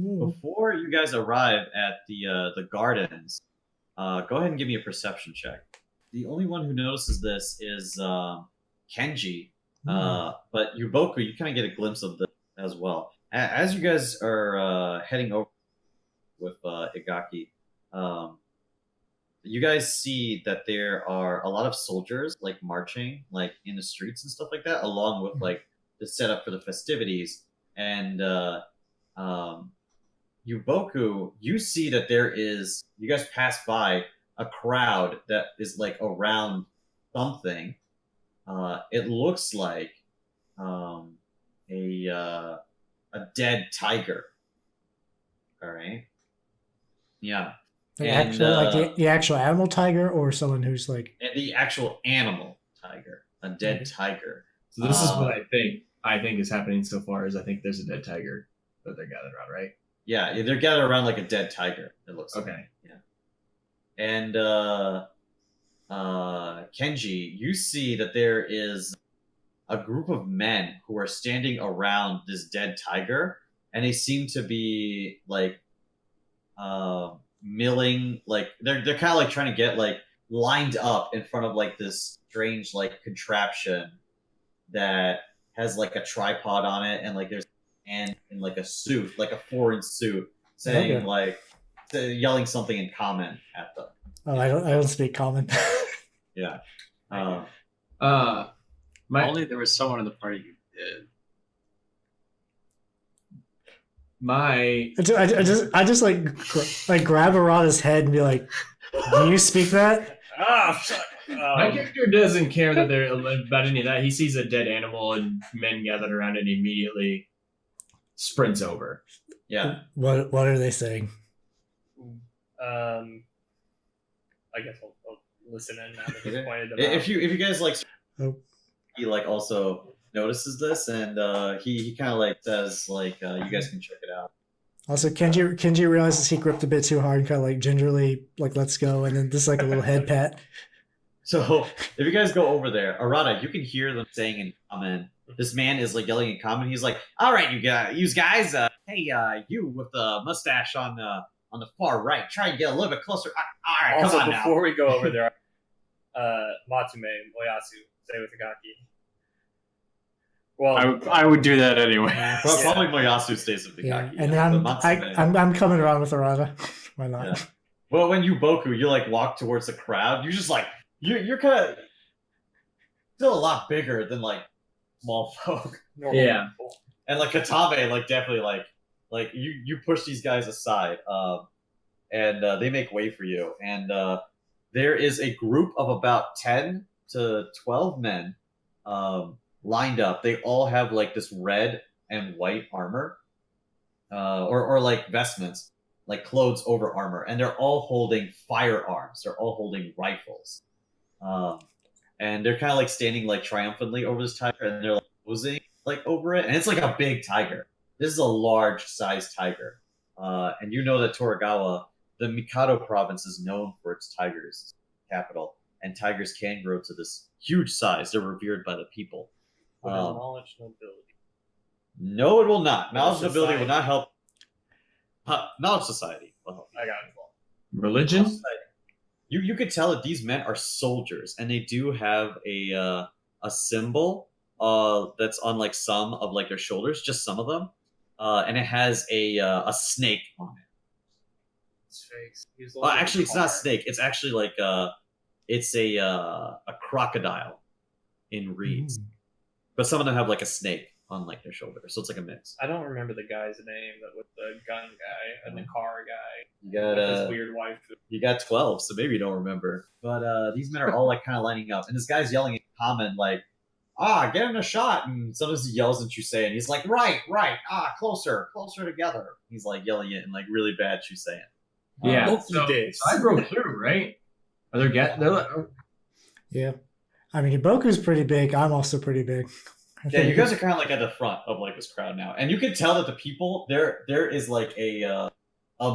Before you guys arrive at the gardens, go ahead and give me a perception check. The only one who notices this is Kenji, but Yuboku, you kind of get a glimpse of this as well. As you guys are heading over with Igaki, um, you guys see that there are a lot of soldiers like marching like in the streets and stuff like that, along with like the setup for the festivities. And um, Yuboku, you see that there is. You guys pass by a crowd that is like around something. It looks like um, a dead tiger. All right. Yeah. Like And actual, like the actual animal tiger, or someone who's like the actual animal tiger, a dead okay. tiger. So this is what I think is happening so far is I think there's a dead tiger that they're gathered around, right? Yeah, they're gathered around like a dead tiger. It looks Okay. like. Yeah. And Kenji, you see that there is a group of men who are standing around this dead tiger, and they seem to be like milling, like they're kind of like trying to get like lined up in front of like this strange like contraption that has like a tripod on it, and like there's and in like a suit, like a foreign suit, saying Okay. like yelling something in common at them. Oh, I don't speak common. Yeah. My Only there was someone in the party who did. my I just like grab Arata's head and be like, "Do you speak that?" Ah, fuck. my character doesn't care that they're about any of that. He sees a dead animal and men gathered around and immediately sprints over. Yeah. What are they saying? I guess I'll listen in now that he's pointed them If out. you guys like, Oh. he like also notices this, and he kind of like says like you guys can check it out. Also, Kenji realizes he gripped a bit too hard and kind of like gingerly like lets go, and then just like a little head pat. So if you guys go over there, Arata, you can hear them saying in common. This man is like yelling in common. He's like, "All right, you guys, hey, you with the mustache on the far right, try and get a little bit closer. All right, Also, come on now." before we go over there, Matsume, Moyasu, stay with Igaki. Well, I would do that anyway. Probably Moyasu stays with Yeah, Igaki. and but then Matsume- I'm coming around with Arata. Why not? Yeah. Well, when you Boku, you like walk towards the crowd. You just like you're kind of still a lot bigger than like small folk. normal Yeah. people. And like Katame, like definitely like you push these guys aside, and they make way for you. And there is a group of about 10 to 12 men lined up. They all have like this red and white armor, or like vestments, like clothes over armor, and they're all holding firearms. They're all holding rifles, and they're kind of like standing like triumphantly over this tiger, and they're like posing like over it, and it's like a big tiger. This is a large sized tiger, and you know that Toragawa, the Mikado province, is known for its tigers, capital, and tigers can grow to this huge size. They're revered by the people. What is knowledge and ability? No, it will not. Knowledge and ability Society. will not help. Knowledge society will help. I got it. Religion? You could tell that these men are soldiers, and they do have a symbol that's on like some of like their shoulders, just some of them, and it has a snake on it. It's fake. He's Well, actually, it's not a snake. It's actually like it's a crocodile in reeds, but some of them have like a snake on like their shoulder, so it's like a mix. I don't remember the guy's name, that with the gun guy and the car guy. You got With his weird wife. you got 12, so maybe you don't remember. But these men are all like kind of lining up, and this guy's yelling in common like, get him a shot. And sometimes he yells in Chusei, and he's like, right, closer together. He's like yelling it in like really bad Chusei. Yeah. Loki So days. I broke through, right? Are there they're like, Yeah, I mean, Iboku's pretty big. I'm also pretty big. Yeah, you guys are kind of like at the front of like this crowd now, and you can tell that the people there is like a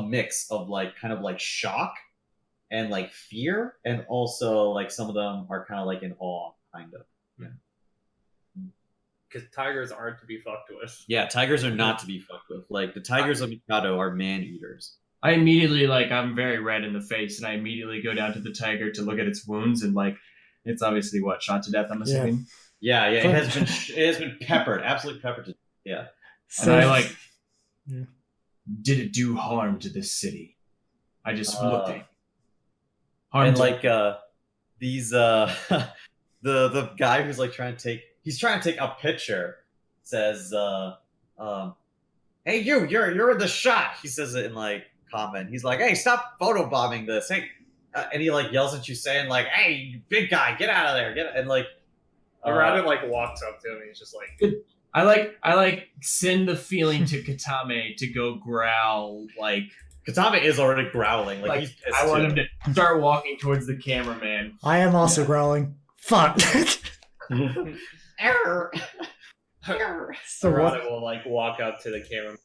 mix of like kind of like shock and like fear, and also like some of them are kind of like in awe, kind of. because tigers aren't to be fucked with. Yeah, tigers are not to be fucked with. Like the tigers of Mikado are man eaters. I immediately I'm very red in the face, and I immediately go down to the tiger to look at its wounds, and it's obviously shot to death. I'm assuming. Yeah, it has been peppered, absolutely peppered. Yeah. So, And I did it do harm to this city? I just looked at it. Harm and to these the guy who's trying to take a picture says hey you're in the shot. He says it in comment. He's like, hey, stop photobombing this. Hey, and he yells at you saying hey, you big guy, get out of there, and Arata walks up to him and he's just like, I send the feeling to Katame to go growl Katame is already growling. He's pissed I want too. him to start walking towards the cameraman. I am also growling. Fuck. Error. So what? Arata will walk up to the camera.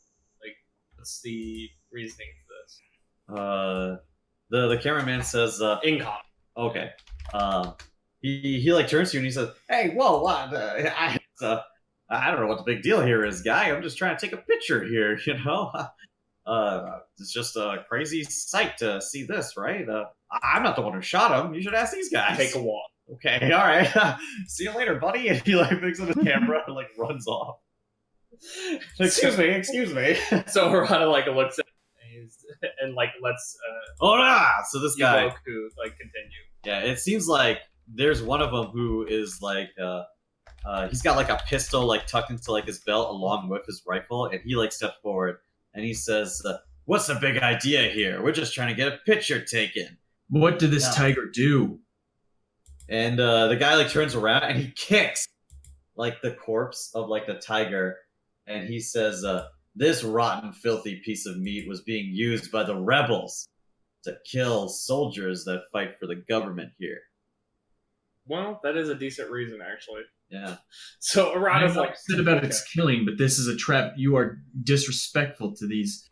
What's the reasoning for this? The cameraman says Incom. okay. He turns to you and he says, hey, whoa, what? I don't know what the big deal here is, guy. I'm just trying to take a picture here, you know? It's just a crazy sight to see this, right? I'm not the one who shot him. You should ask these guys. Take a walk. Okay, all right. See you later, buddy. And he picks up his camera and runs off. Excuse me. So Arata looks at him and lets Oh, nah! So this guy Yugoku continue. Yeah, it seems like there's one of them who is he's got a pistol tucked into his belt along with his rifle, and he steps forward and he says, "What's the big idea here? We're just trying to get a picture taken." What did this tiger do? And the guy turns around and he kicks the corpse of the tiger, and he says, "This rotten, filthy piece of meat was being used by the rebels to kill soldiers that fight for the government here." Well, that is a decent reason, actually. Yeah. So I'm Arata's upset about its killing, but this is a trap. You are disrespectful to these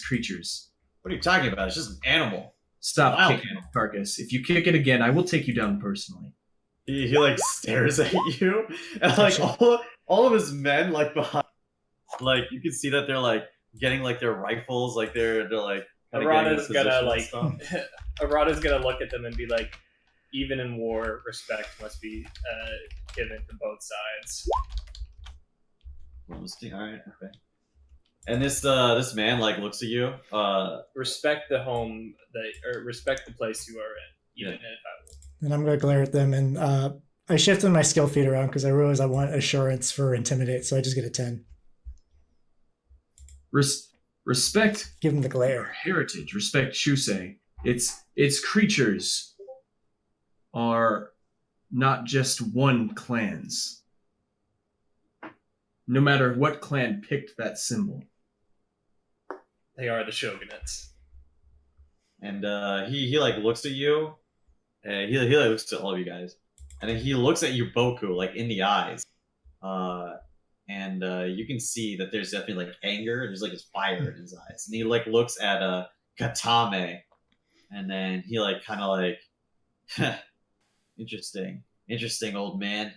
creatures. What are you talking about? It's just an animal. Stop Wow. kicking it, carcass. If you kick it again, I will take you down personally. He stares at you, and all of his men behind, you can see that they're getting their rifles, they're Arata's gonna Arata's gonna look at them and be like, even in war, respect must be given to both sides. All right, okay. And this man looks at you. Respect the home or respect the place you are in, even if I will. And I'm gonna glare at them, and I shifted my skill feed around because I realize I want assurance for intimidate, so I just get a 10. Respect Give them the your glare. heritage. Respect Shusei. Its creatures are not just one clan's. No matter what clan picked that symbol. They are the shogunates. And he looks at you, and he looks at all of you guys, and then he looks at you, Boku, in the eyes. And you can see that there's definitely anger. There's his fire in his eyes, and he looks at Katame, and then he kind of interesting old man.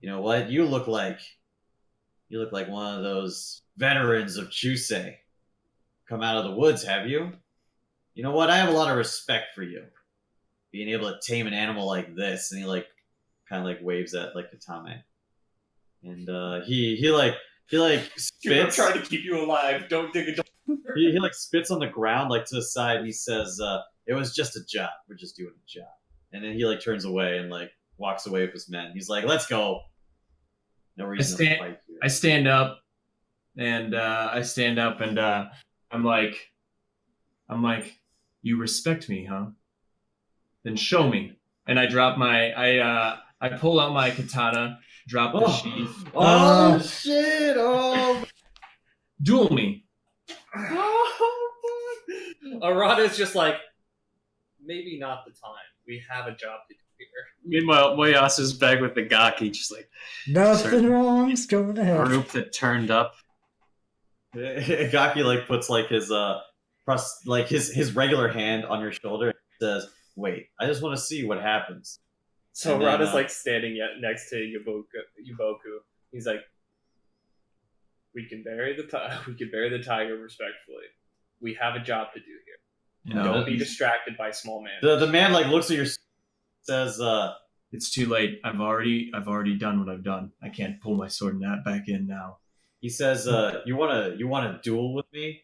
You know what? You look like one of those veterans of Chusei. Come out of the woods, have you? You know what? I have a lot of respect for you, being able to tame an animal like this. And he kind of waves at Katame. And he spits. I'm trying to keep you alive. Don't dig a door. He spits on the ground to the side. And he says, "It was just a job. We're just doing a job." And then he turns away and walks away with his men. He's like, "Let's go." No reason to fight here. I stand up, and I'm like, you respect me, huh? Then show me. And I drop I pull out my katana, drop the sheath. Oh shit! Oh. Duel me. Arata's just maybe not the time. We have a job to do here. Meanwhile, Moyasu's back with the Igaki, just Nothing wrong's going to happen. group that turned up. Igaki puts his his regular hand on your shoulder and says, "Wait, I just want to see what happens." So And then, Rada's like standing next to Yuboku. He's like, we can bury the tiger respectfully. We have a job to do here. No, Don't be distracted by small man. The man like looks at your says, it's too late. I've already done what I've done. I can't pull my sword and that back in now. he says, you wanna duel with me?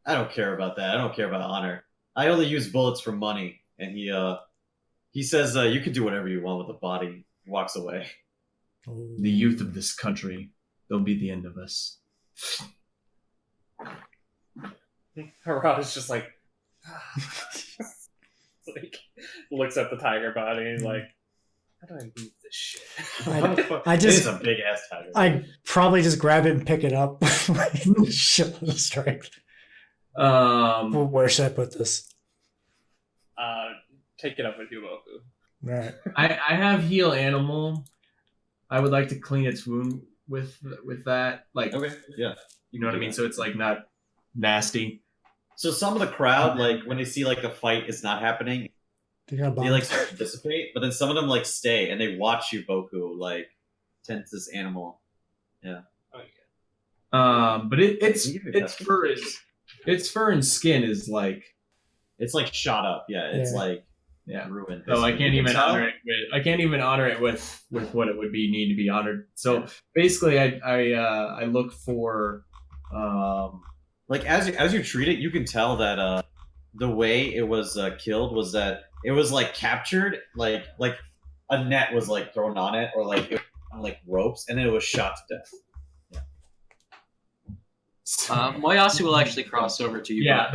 I don't care about that. I don't care about honor. I only use bullets for money. And he says, you can do whatever you want with the body. He walks away. The youth of this country, they'll be the end of us. Harada's just like, looks at the tiger body and he's like, how do I move this shit? I It just is a big ass tiger. I probably just grab it and pick it up. Shit on the strength. Where should I put this? Take it up with Yuboku. Right. I have heal animal. I would like to clean its wound with that. Like, Okay, yeah. you know what I mean? So it's like not nasty. So some of the crowd, like when they see like the fight is not happening, They got they bombed. like start to dissipate. But then some of them like stay and they watch Yuboku like tend to this animal. But its fur and skin is like, It's like shot up. Yeah, it's Yeah. like yeah. ruined. So I You can't can even tell. honor it. I can't even honor it with what it would need to be honored. So basically, I look for Like as you treat it, you can tell that the way it was killed was that it was like captured, like a net was like thrown on it, or like it was on, like ropes, and then it was shot to death. Moyasu will actually cross over to you. yeah.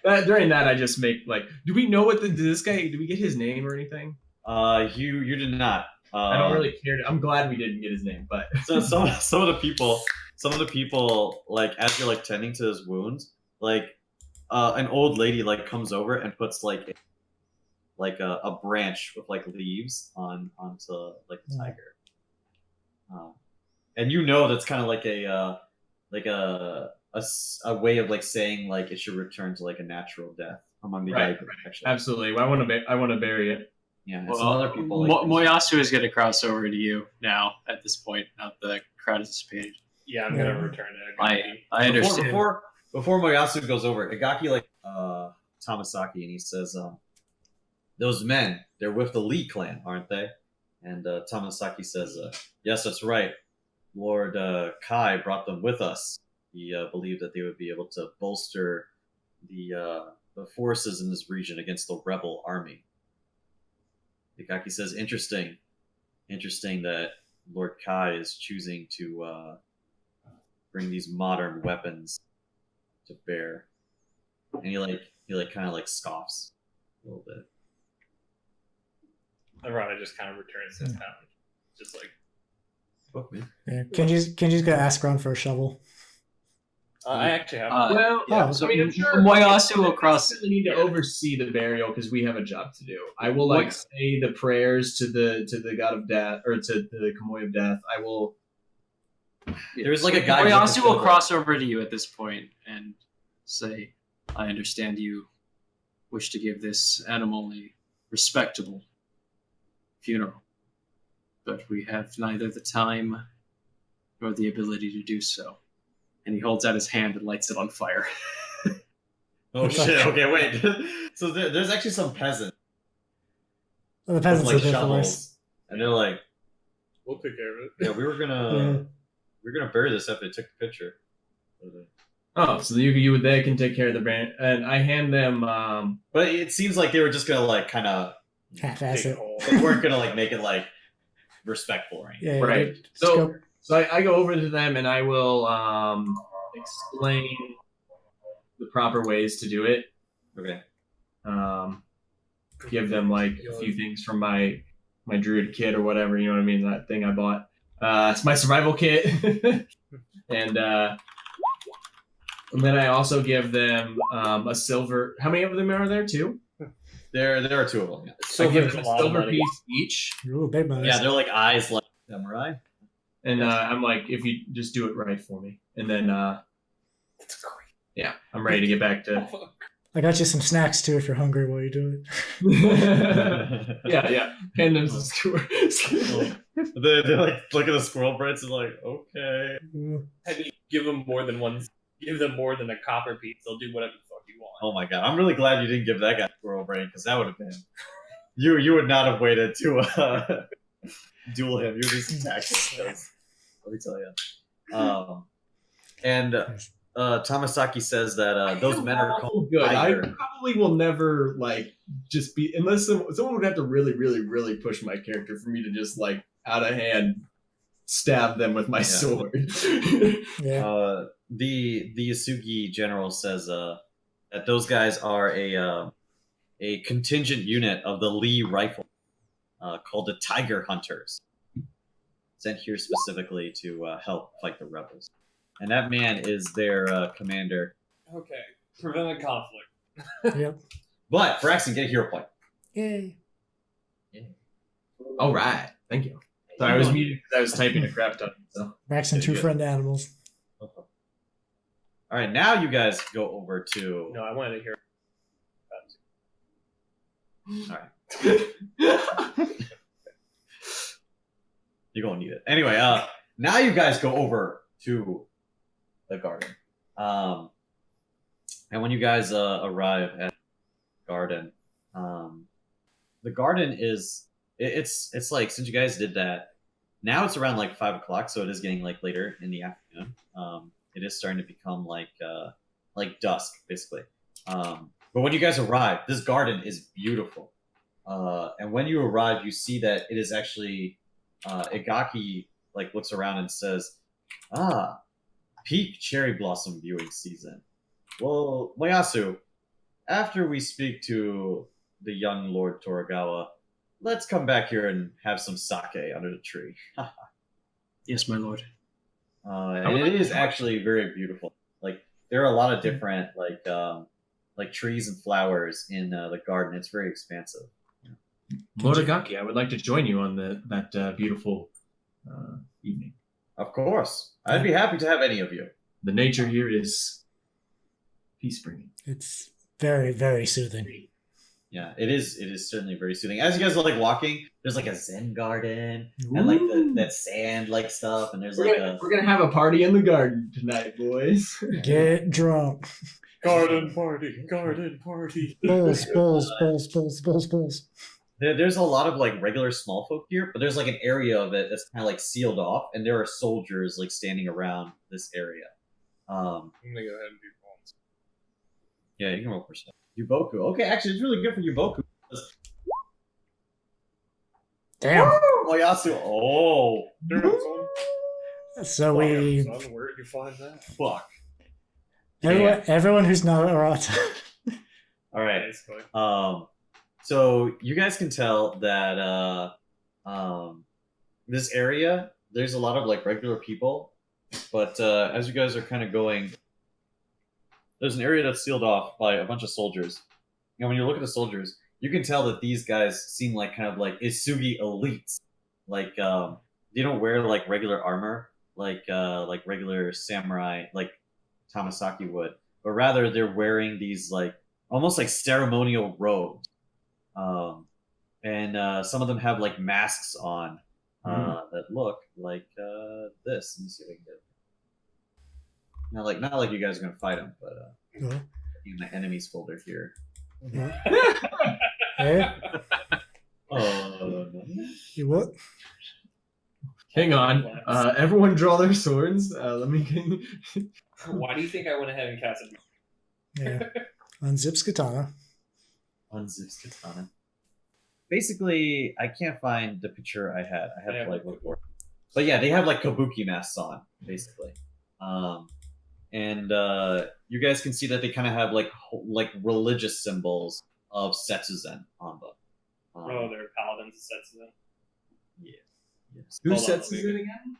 That during that I just make like, do we know what this guy? Do we get his name or anything? You did not. I don't really care. I'm glad we didn't get his name, but So some of the people like as you're like tending to his wounds, like an old lady like comes over and puts like a branch with like leaves onto like the tiger, and you know that's kind of like a way of like saying like it should return to like a natural death among the Right, Igaki, actually. absolutely. I want to bury it. Yeah, and Well, some other people like Moyasu is going to cross over to you now at this point. Now the crowd has dissipated. Yeah, I'm gonna return to Igaki. I understand. Before Moyasu goes over, Igaki like Tamasaki, and he says, "Those men, they're with the Lee clan, aren't they?" And Tamasaki says, "Yes, that's right. Lord Kai brought them with us. He believed that they would be able to bolster the forces in this region against the rebel army." Igaki says, "Interesting that Lord Kai is choosing to bring these modern weapons to bear." And he kind of like scoffs a little bit. Arana just kind of returns to his town. Just like, Fuck me. Yeah. Kenji's gonna ask around for a shovel. I actually have. Well, yeah, so I mean, I'm sure Moyasu will cross. I need to oversee the burial because we have a job to do. I will like say the prayers to the god of death or to the Kamui of death. I will. There's like a guy. Moyasu will cross over to you at this point and say, "I understand you wish to give this animal a respectable funeral, but we have neither the time nor the ability to do so." And he holds out his hand and lights it on fire. Oh shit! Okay, wait. So there's actually some peasants Well, the with peasants like are there for us. shovels, and they're like, We'll take care of it. "Yeah, we were gonna bury this after they took the picture." Oh, so they can take care of the brand, and I hand them. But it seems like they were just gonna like kind of Half-ass Dig it. a hole. they weren't gonna like make it like respectful or anything. Yeah, Right. So So I go over to them and I will explain the proper ways to do it. Okay. Give them like a few things from my druid kit or whatever, you know what I mean? That thing I bought. It's my survival kit. and then I also give them a silver. How many of them are there? Two? There are two of them. I give them a silver piece each. ooh, big money. Yeah, they're like eyes like samurai. And I'm like, if you just do it right for me. And then, That's great. yeah, I'm ready to get back to... I got you some snacks too if you're hungry while you do it. Yeah. Hand them some They like look at the squirrel brains and like, okay. And you give them more than one. Give them more than a copper piece. They'll do whatever the fuck you want. Oh my god, I'm really glad you didn't give that guy squirrel brain because that would have been you would not have waited to duel him. You would just attack him. Let me tell you. And Tamasaki says that those men are called good. tiger. I probably will never just be unless someone would have to really, really, really push my character for me to just out of hand stab them with my sword. Yeah. The Yasugi general says that those guys are a contingent unit of the Lee Rifle called the Tiger Hunters, sent here specifically to help fight the rebels. And that man is their commander. Okay. Prevent a conflict. Yep. But Braxton, get a hero point. Yay. All right. Thank you. Sorry, I was muted because I was typing a crap ton. So. Braxton, two friend animals. All right, now you guys go over to. No, I wanted to hear. All right. You're gonna need it anyway. Now you guys go over to the garden, and when you guys arrive at the garden is it's like, since you guys did that, now it's around 5 o'clock, so it is getting later in the afternoon. It is starting to become like dusk basically. But when you guys arrive, this garden is beautiful. And when you arrive, you see that it is actually Igaki looks around and says, peak cherry blossom viewing season. Well, Moyasu, after we speak to the young Lord Toragawa, let's come back here and have some sake under the tree. Yes, my lord. And it is actually very beautiful. There are a lot of different trees and flowers in the garden. It's very expansive. Lord Igaki, I would like to join you on that beautiful evening. Of course. I'd be happy to have any of you. The nature here is peace-bringing. It's very, very soothing. Yeah, it is. It is certainly very soothing. As you guys are walking, there's a Zen garden and that sand stuff, and there's we're gonna have a party in the garden tonight, boys. Get drunk. Garden party. Garden party. Bulls. There's a lot of regular small folk here, but there's an area of it that's kind of sealed off, and there are soldiers standing around this area. I'm gonna go ahead and do bones. Yeah, you can roll for stuff. Yuboku. Okay, actually, it's really good for Yuboku. Damn. Moyasu. Oh. So we. Son, where did you find that? Fuck. Everyone who's not Arata. All right. Basically. So you guys can tell that this area, there's a lot of regular people, but as you guys are kind of going, there's an area that's sealed off by a bunch of soldiers. And when you look at the soldiers, you can tell that these guys seem kind of Isugi elites. They don't wear regular armor, like regular samurai, like Tamasaki would, but rather they're wearing these almost ceremonial robes. And some of them have masks on that look like this. Let me see if I can get it. Not like you guys are gonna fight them, but in the enemies folder here. Hey, Oh, you what? Hang on. Everyone draw their swords. Let me Why do you think I went ahead and cast it? Yeah. Unzips katana. unzips katana. Basically, I can't find the picture I had. I have to look for it. But yeah, they have kabuki masks on, basically. And you guys can see that they kind of have religious symbols of Setsuzen on them. They're paladins of Setsuzen. Yeah. Yes. Who Hold on, Setsuzen again?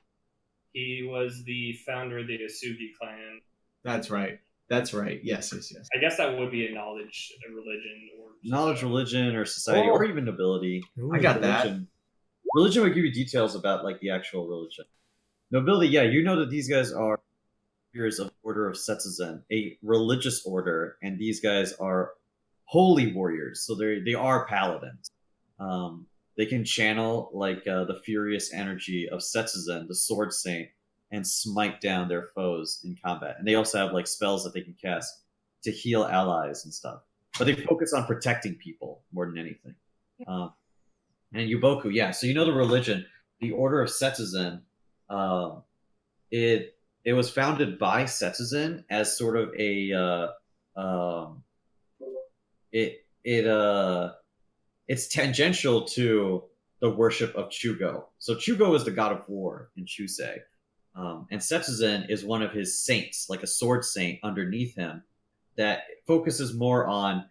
He was the founder of the Asugi clan. That's right. That's right. Yes. I guess that would be a knowledge, a religion, or Knowledge, religion, or society, or even nobility. Ooh, I got that. Religion would give you details about the actual religion. Nobility, yeah, you know that these guys are warriors of Order of Setsuzen, a religious order, and these guys are holy warriors, so they are paladins. They can channel like the furious energy of Setsuzen, the Sword Saint, and smite down their foes in combat. And they also have like spells that they can cast to heal allies and stuff. But they focus on protecting people more than anything. And Yuboku, yeah. So you know the religion, the Order of Setsuzen. It was founded by Setsuzen as sort of a it's tangential to the worship of Chugo. So Chugo is the god of war in Chusei. And Setsuzen is one of his saints, like a sword saint underneath him, that focuses more on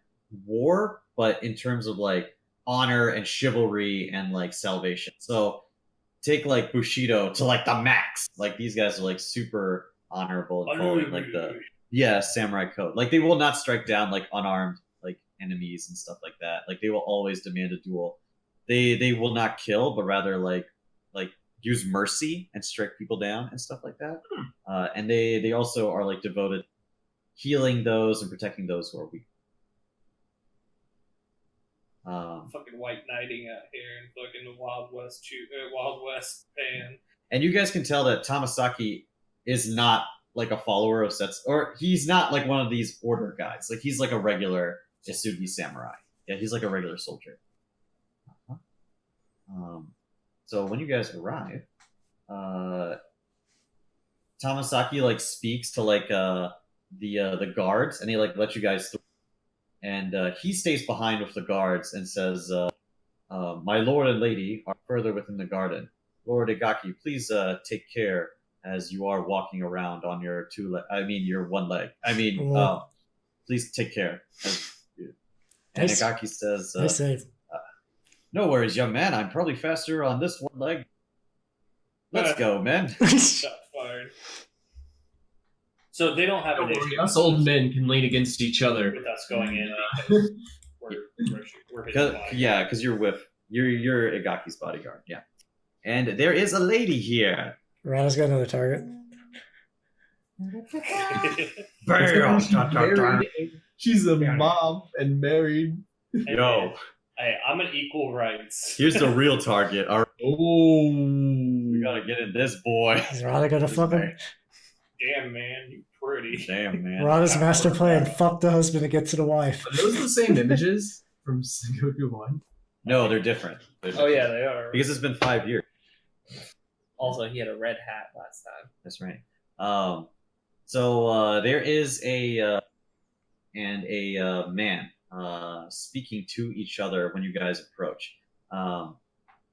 war, but in terms of like honor and chivalry and like salvation. So take like Bushido to like the max. Like these guys are like super honorable and following like the samurai code. Like they will not strike down like unarmed like enemies and stuff like that. Like they will always demand a duel. They will not kill, but rather like use mercy and strike people down and stuff like that. And they also are like devoted healing those and protecting those who are weak. Fucking white knighting out here in fucking Wild West Japan. And you guys can tell that Tamasaki is not like a follower of Sets, or he's not like one of these order guys. Like he's like a regular Isugi samurai. Yeah, he's like a regular soldier. So when you guys arrive, Tamasaki like speaks to like the guards, and he like lets you guys through. And he stays behind with the guards and says, "My lord and lady are further within the garden. Lord Igaki, please take care as you are walking around on your your one leg. Please take care." And Igaki says, "No worries, young man. I'm probably faster on this one leg. Let's go, man." Shot fired. So they don't have an issue. Us old men can lean against each other. With us going in because we're hitting Yeah, because you're Igaki's bodyguard. Yeah, and there is a lady here. Rana's got another target. She's a mom and married. Yo. Hey, I'm an equal rights. Here's the real target. All right. Oh, We gotta get in this boy. Is Rana gonna fuck him? Damn, man, you pretty. Damn, man. Rana's master plan: fuck the husband and get to the wife. Are those the same images from Sengoku 1? No, they're different. Oh yeah, they are. Because it's been 5 years. Also, he had a red hat last time. That's right. So there is a man speaking to each other when you guys approach.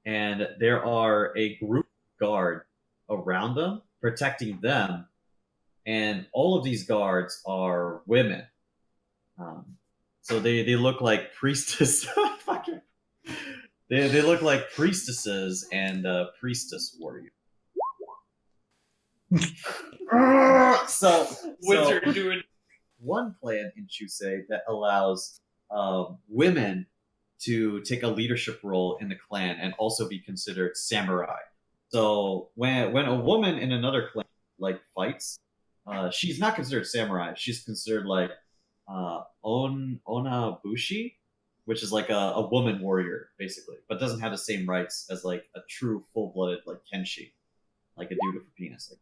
And there are a group of guard around them, protecting them. And all of these guards are women. So they look like priestess. They look like priestesses and priestess warriors. So Wizard doing one clan in Chusei that allows women to take a leadership role in the clan and also be considered samurai. So when a woman in another clan like fights, she's not considered samurai. She's considered like onabushi, which is like a woman warrior basically, but doesn't have the same rights as like a true full-blooded like kenshi, like a dude with a penis.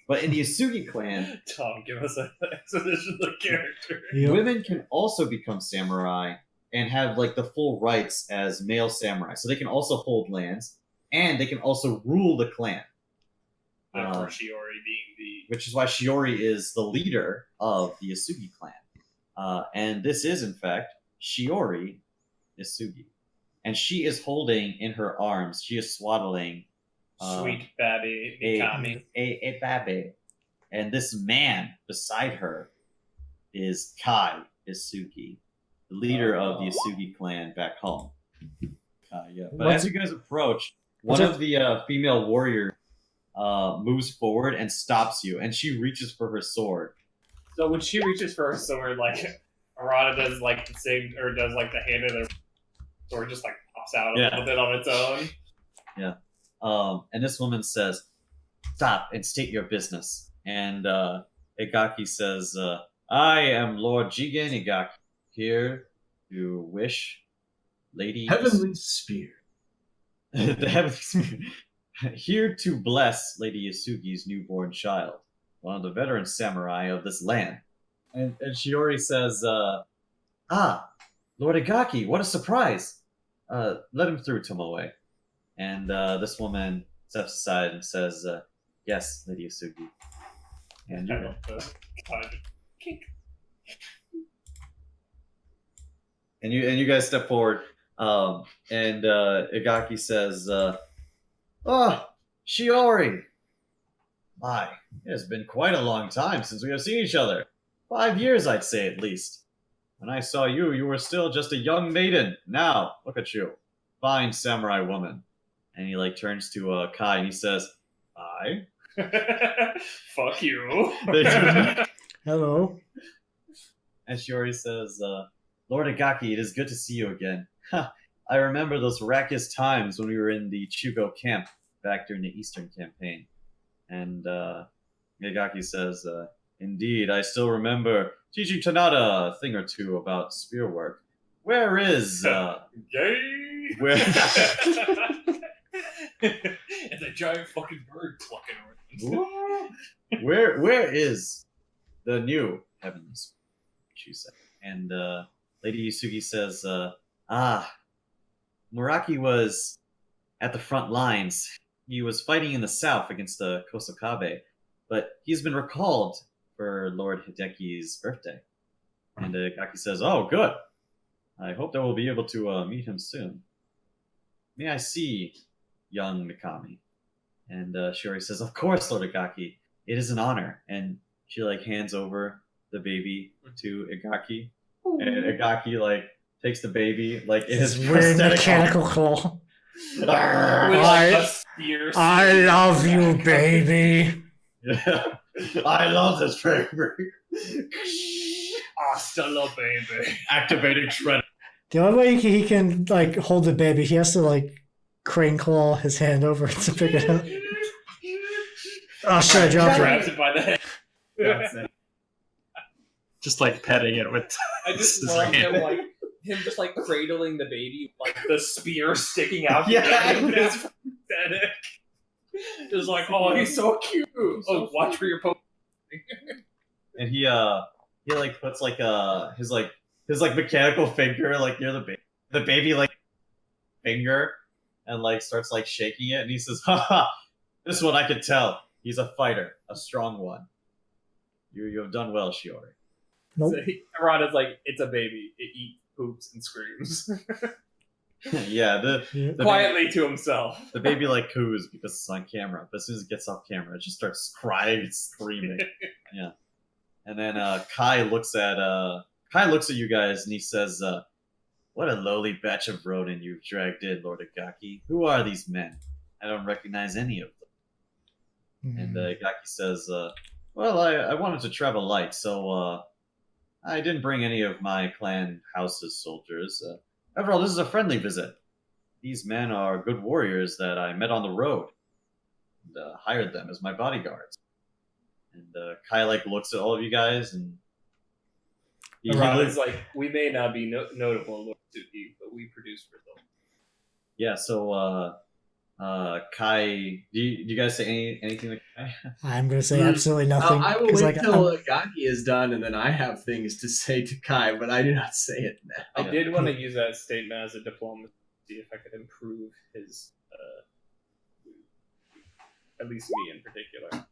But in the Isugi clan, Tom, give us an exposition of the character. women can also become samurai and have like the full rights as male samurai. So they can also hold lands and they can also rule the clan. Shiori being which is why Shiori is the leader of the Isugi clan. And this is, in fact, Shiori Isugi. And she is holding in her arms, she is swaddling sweet baby Mikami. A baby. And this man beside her is Kai Isugi, the leader of the Isugi clan back home. But as you guys approach, one of the female warriors moves forward and stops you, and she reaches for her sword. So when she reaches for her sword, like Arata does like the same, or does like the hand of the sword just like pops out a little bit on its own. Yeah. And this woman says, "Stop and state your business." And Igaki says, I am Lord Jigen Igaki, here to wish Lady Heavenly Spear. the Heavenly Spear. Here to bless Lady Yasugi's newborn child, one of the veteran samurai of this land. And Shiori says, Lord Igaki, what a surprise! Let him through, Tomoe. And this woman steps aside and says, yes, Lady Yasugi. And I love the God. and you guys step forward, and Igaki says, Shiori! My, it has been quite a long time since we have seen each other. 5 years, I'd say, at least. When I saw you, you were still just a young maiden. Now, look at you. Fine samurai woman. And he, turns to Kai, and he says, I? Fuck you. Hello. And Shiori says, Lord Igaki, it is good to see you again. I remember those raucous times when we were in the Chugo camp back during the Eastern campaign. And Igaki says, indeed, I still remember teaching Tanada a thing or two about spear work. Where is... Yay! where... And the giant fucking bird clucking around. where is the new Heavenly Spear? She said. And Lady Yusugi says, Muraki was at the front lines. He was fighting in the south against the Kosokabe, but he's been recalled for Lord Hideki's birthday. And Igaki says, oh, good. I hope that we'll be able to meet him soon. May I see young Mikami? And Shiori says, of course, Lord Igaki. It is an honor. And she hands over the baby to Igaki. And Igaki takes the baby in his weird prosthetic mechanical claw. Spear I love you, baby. Yeah. I love this baby. Hasta la baby. Activating shredder. The only way he can hold the baby, he has to crane claw his hand over to pick it up. Oh shit! I dropped Grabs it. it by the head. Just petting it with. I just love him just cradling the baby, the spear sticking out. Yeah. It's pathetic. It's oh, he's so cute. Oh, watch where you're poking. And he puts his mechanical finger near the baby finger, and starts shaking it, and he says, haha, this one I could tell. He's a fighter, a strong one. You have done well, Shiori. Nope. So Arata's it's a baby. It eats, poops, and screams. Yeah, the Quietly to himself. The baby coos because it's on camera, but as soon as it gets off camera, it just starts crying and screaming. Yeah. And then Kai looks at you guys and he says, what a lowly batch of Ronin you've dragged in, Lord Igaki. Who are these men? I don't recognize any of them. Mm. And Igaki says, well, I wanted to travel light, so I didn't bring any of my clan house's soldiers. After all, this is a friendly visit. These men are good warriors that I met on the road and hired them as my bodyguards. And Kai looks at all of you guys and Arata's we may not be notable, Lord Suki, but we produce results. Yeah, so Kai, do you guys say anything to Kai? I'm gonna say absolutely nothing. I will wait till Igaki is done, and then I have things to say to Kai, but I do not say it now. I did want to use that statement as a diplomacy, see if I could improve his, at least me in particular.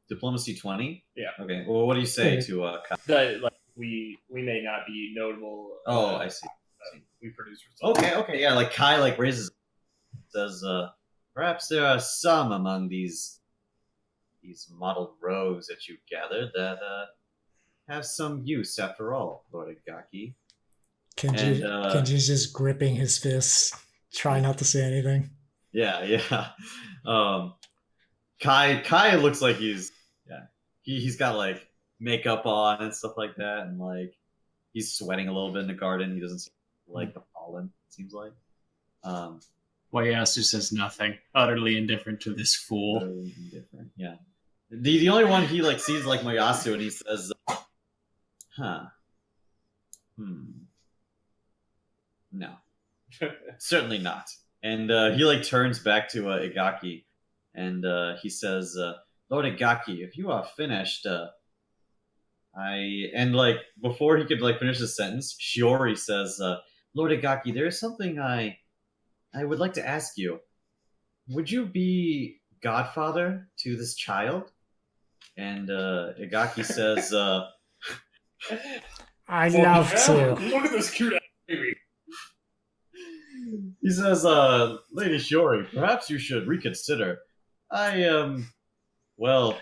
Diplomacy 20? Yeah. Okay, well, what do you say to Kai? That we may not be notable. Oh, I see. We produce results. Okay, yeah, Kai raises, says, perhaps there are some among these modeled rogues that you've gathered that have some use after all, Lord Igaki. Kenji's just gripping his fists, trying not to say anything. Yeah. Kai looks like he's got makeup on and stuff like that, and he's sweating a little bit in the garden. He doesn't seem the pollen, it seems like. Wayasu says nothing, utterly indifferent to this fool. Very indifferent. Yeah. The only one he like sees like Mayasu, and he says, "Huh, no, certainly not." And he like turns back to Igaki, and he says, "Lord Igaki, if you are finished, like before he could like finish his sentence, Shiori says, "Lord Igaki, there is something I would like to ask you. Would you be godfather to this child?" And Igaki says, I'd love to. Look at this cute ass baby. he says, "Lady Shiori, perhaps you should reconsider. Well,"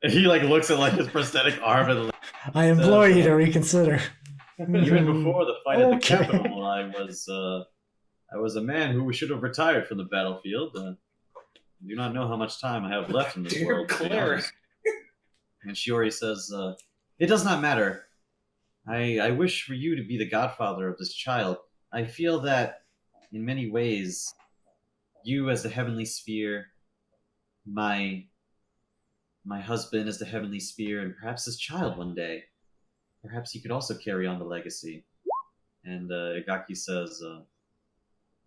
and he like looks at like his prosthetic arm, and I implore you to reconsider. even before the fight at the Okay. capital, I was a man who should have retired from the battlefield. I do not know how much time I have left in this Dear world. To be Claire. honest." And Shiori says, "It does not matter. I wish for you to be the godfather of this child. I feel that, in many ways, you as the heavenly sphere, my husband as the heavenly sphere, and perhaps this child one day, perhaps he could also carry on the legacy." And Igaki says,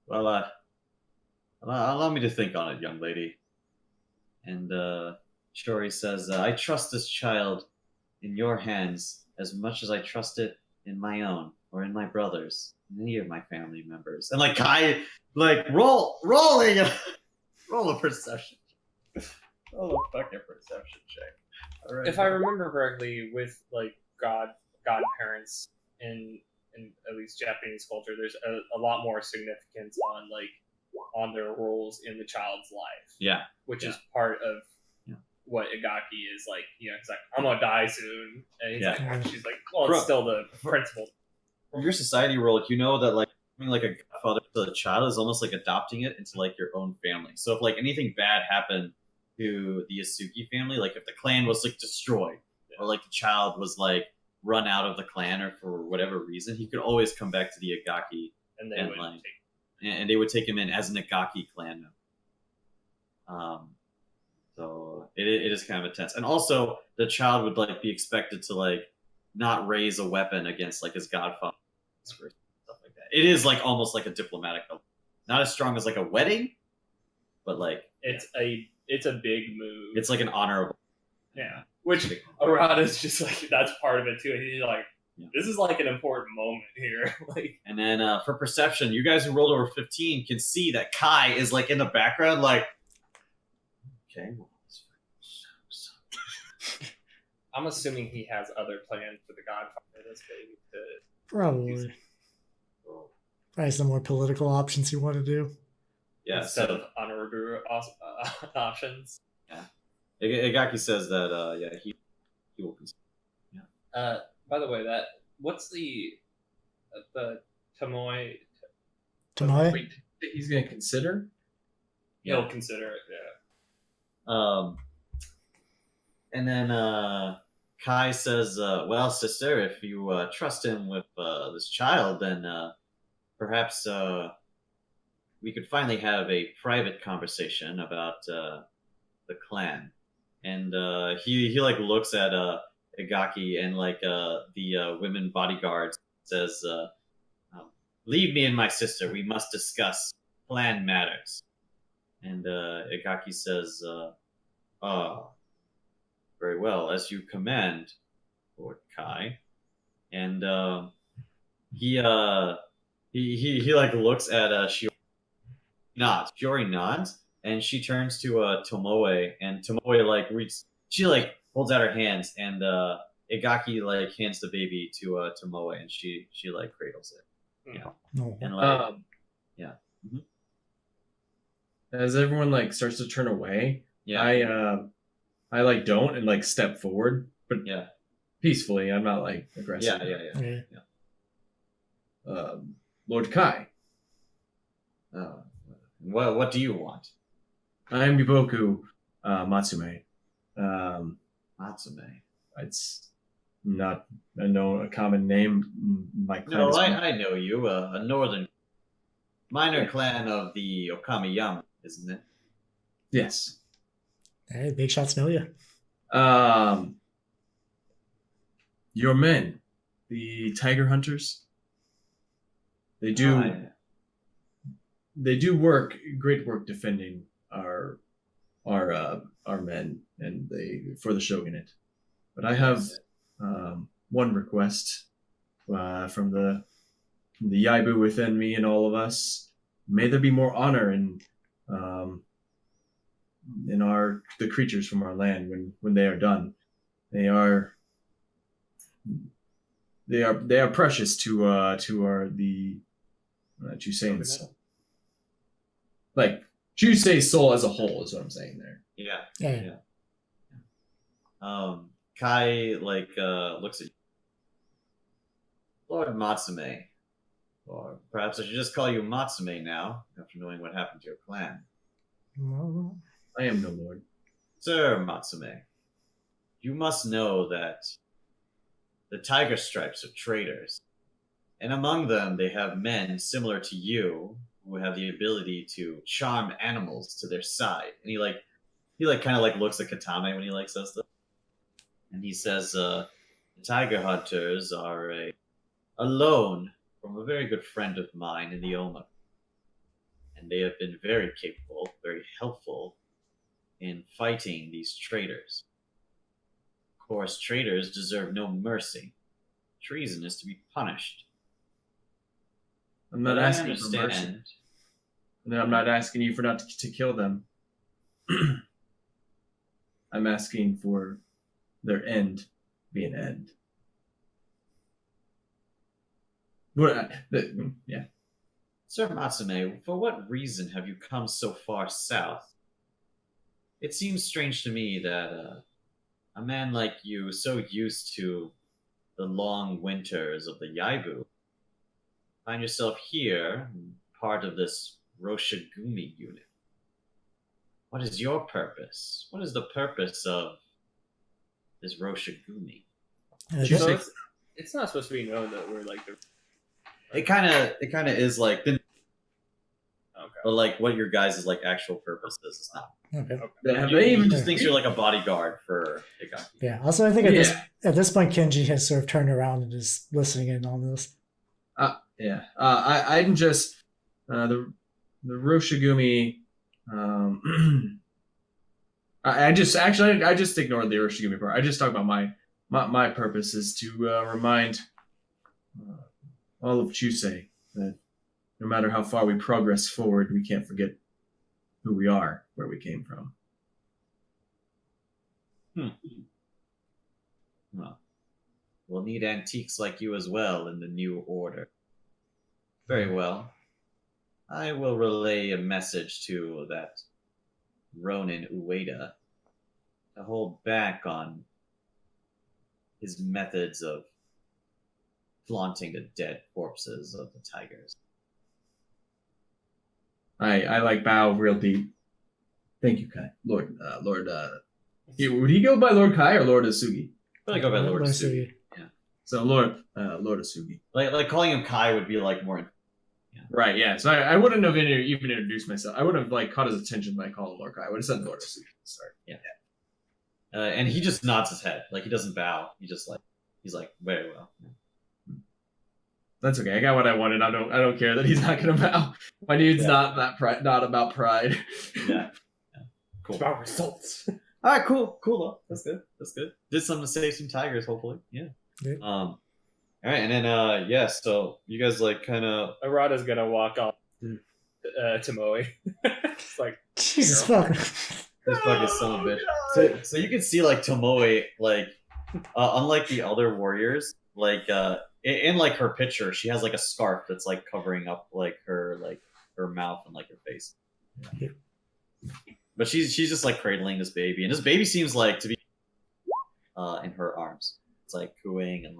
"Well, allow me to think on it, young lady." And Shiori says, "I trust this child in your hands as much as I trust it in my own, or in my brother's, and any of my family members." And like Kai, like rolling, roll a perception, roll a fucking perception check. All right. If I remember correctly, with like godparents in at least Japanese culture, there's a lot more significance on their roles in the child's life, Yeah. which Yeah. is part of Yeah. what Igaki is like. You know, he's like, "I'm gonna die soon," and he's Yeah. like, she's like, "Well, it's Bro. still the principle." From your society role, you know that like being like a godfather to a child is almost like adopting it into like your own family. So if like anything bad happened to the Yasuki family, like if the clan was like destroyed, or like the child was like run out of the clan, or for whatever reason, he could always come back to the Igaki, And they And, would like, take and they would take him in as an Igaki clan member. So it is kind of intense, and also the child would like be expected to like not raise a weapon against like his godfather, stuff like that. It is like almost like a diplomatic, not as strong as like a wedding, but like it's a big move. it's like an honorable. Yeah. Which Arata's just like, that's part of it too. And he's like, Yeah. this is like an important moment here. Like, And then for perception, you guys who rolled over 15 can see that Kai is like in the background, like, okay. Well, I'm assuming he has other plans for the Godfather. This baby to Probably. Probably some more political options you want to do. yeah. instead So of honorable options. Igaki says that he will consider. By the way, what's the Tomoe? Tomoe? Wait, he's gonna consider? He'll consider it. Yeah. And then Kai says, "Well, sister, if you trust him with this child, then perhaps we could finally have a private conversation about the clan." And he like looks at Igaki and like the women bodyguards, says, "Leave me and my sister. We must discuss clan matters." And Igaki says, "Very well, as you command, Lord Kai." And he like looks at Shiori. Shiori nods, and she turns to Tomoe, and Tomoe like she like holds out her hands, and Igaki like hands the baby to Tomoe, and she like cradles it. Yeah. No. And like Yeah. Mhm. As everyone like starts to turn away, yeah. I like don't and like step forward, but Yeah. peacefully. I'm not like aggressive. Yeah. Yeah. Lord Kai, What do you want? I am Yuboku Matsume. Natsume. It's not a common name. My clan No, is I know you. A northern. minor clan of the Okamiyama, isn't it? Yes. Hey, big shots know you. Your men, the tiger hunters, they do great work defending our men and for the shogunate. But I have one request from the Yaibu within me and all of us. May there be more honor in the creatures from our land when they are done. They are precious to Chusein soul. Like Chusei's soul as a whole is what I'm saying there. Yeah. Kai looks at you. Lord Matsume, or perhaps I should just call you Matsume now, after knowing what happened to your clan. I am no lord. Sir Matsume, you must know that the Tiger Stripes are traitors, and among them they have men similar to you who have the ability to charm animals to their side. And he kind of looks at Katame when he says this, and he says, "The Tiger Hunters are a loan from a very good friend of mine in the Oma, and they have been very capable, very helpful in fighting these traitors. Of course, traitors deserve no mercy. Treason is to be punished. I'm not But I asking for mercy. understand. No, I'm not asking you for not to kill them. I'm asking for their end be an end. Yeah. Sir Matsume, for what reason have you come so far south? It seems strange to me that a man like you, so used to the long winters of the Yaibu, find yourself here, part of this Roshigumi unit. What is your purpose? What is the purpose of this Roshigumi? So it's not supposed to be known that we're like the. It kind of is like the. Okay. But what your guys' actual purpose is not. Okay. He just thinks you're like a bodyguard for Igaki. Yeah. Also, I think at this point, Kenji has sort of turned around and is listening in on this. Yeah. I'm just the Roshigumi. I just ignored the Roshigumi part. I just talk about my purpose is to remind all of Chusei that no matter how far we progress forward, we can't forget who we are, where we came from. Well, we'll need antiques like you as well in the new order. Very well. I will relay a message to that Ronin Ueda to hold back on his methods of flaunting the dead corpses of the tigers. I bow real deep. Thank you, Kai. Lord. Would he go by Lord Kai or Lord Asugi? I go by Lord Asugi. Yeah. So Lord Asugi. Like calling him Kai would be more. Yeah. Right. Yeah. So I wouldn't have even introduced myself. I wouldn't have caught his attention by calling him Lord Kai. I would have said Lord Asugi at the start. Yeah. And he just nods his head. He doesn't bow. He just he's very well. That's okay. I got what I wanted. I don't care that he's not gonna bow. My dude's not about pride. Yeah. Cool. It's about results. All right, cool though. That's good. Did something to save some tigers, hopefully. Yeah. All right, and then so you guys kind of. Arata's gonna walk up to Tomoe. It's Jesus fuck. This fucking son of a bitch. So you can see Tomoe unlike the other warriors in her picture she has a scarf that's covering up her mouth and her face. Yeah. But she's just cradling this baby, and this baby seems to be in her arms. It's cooing and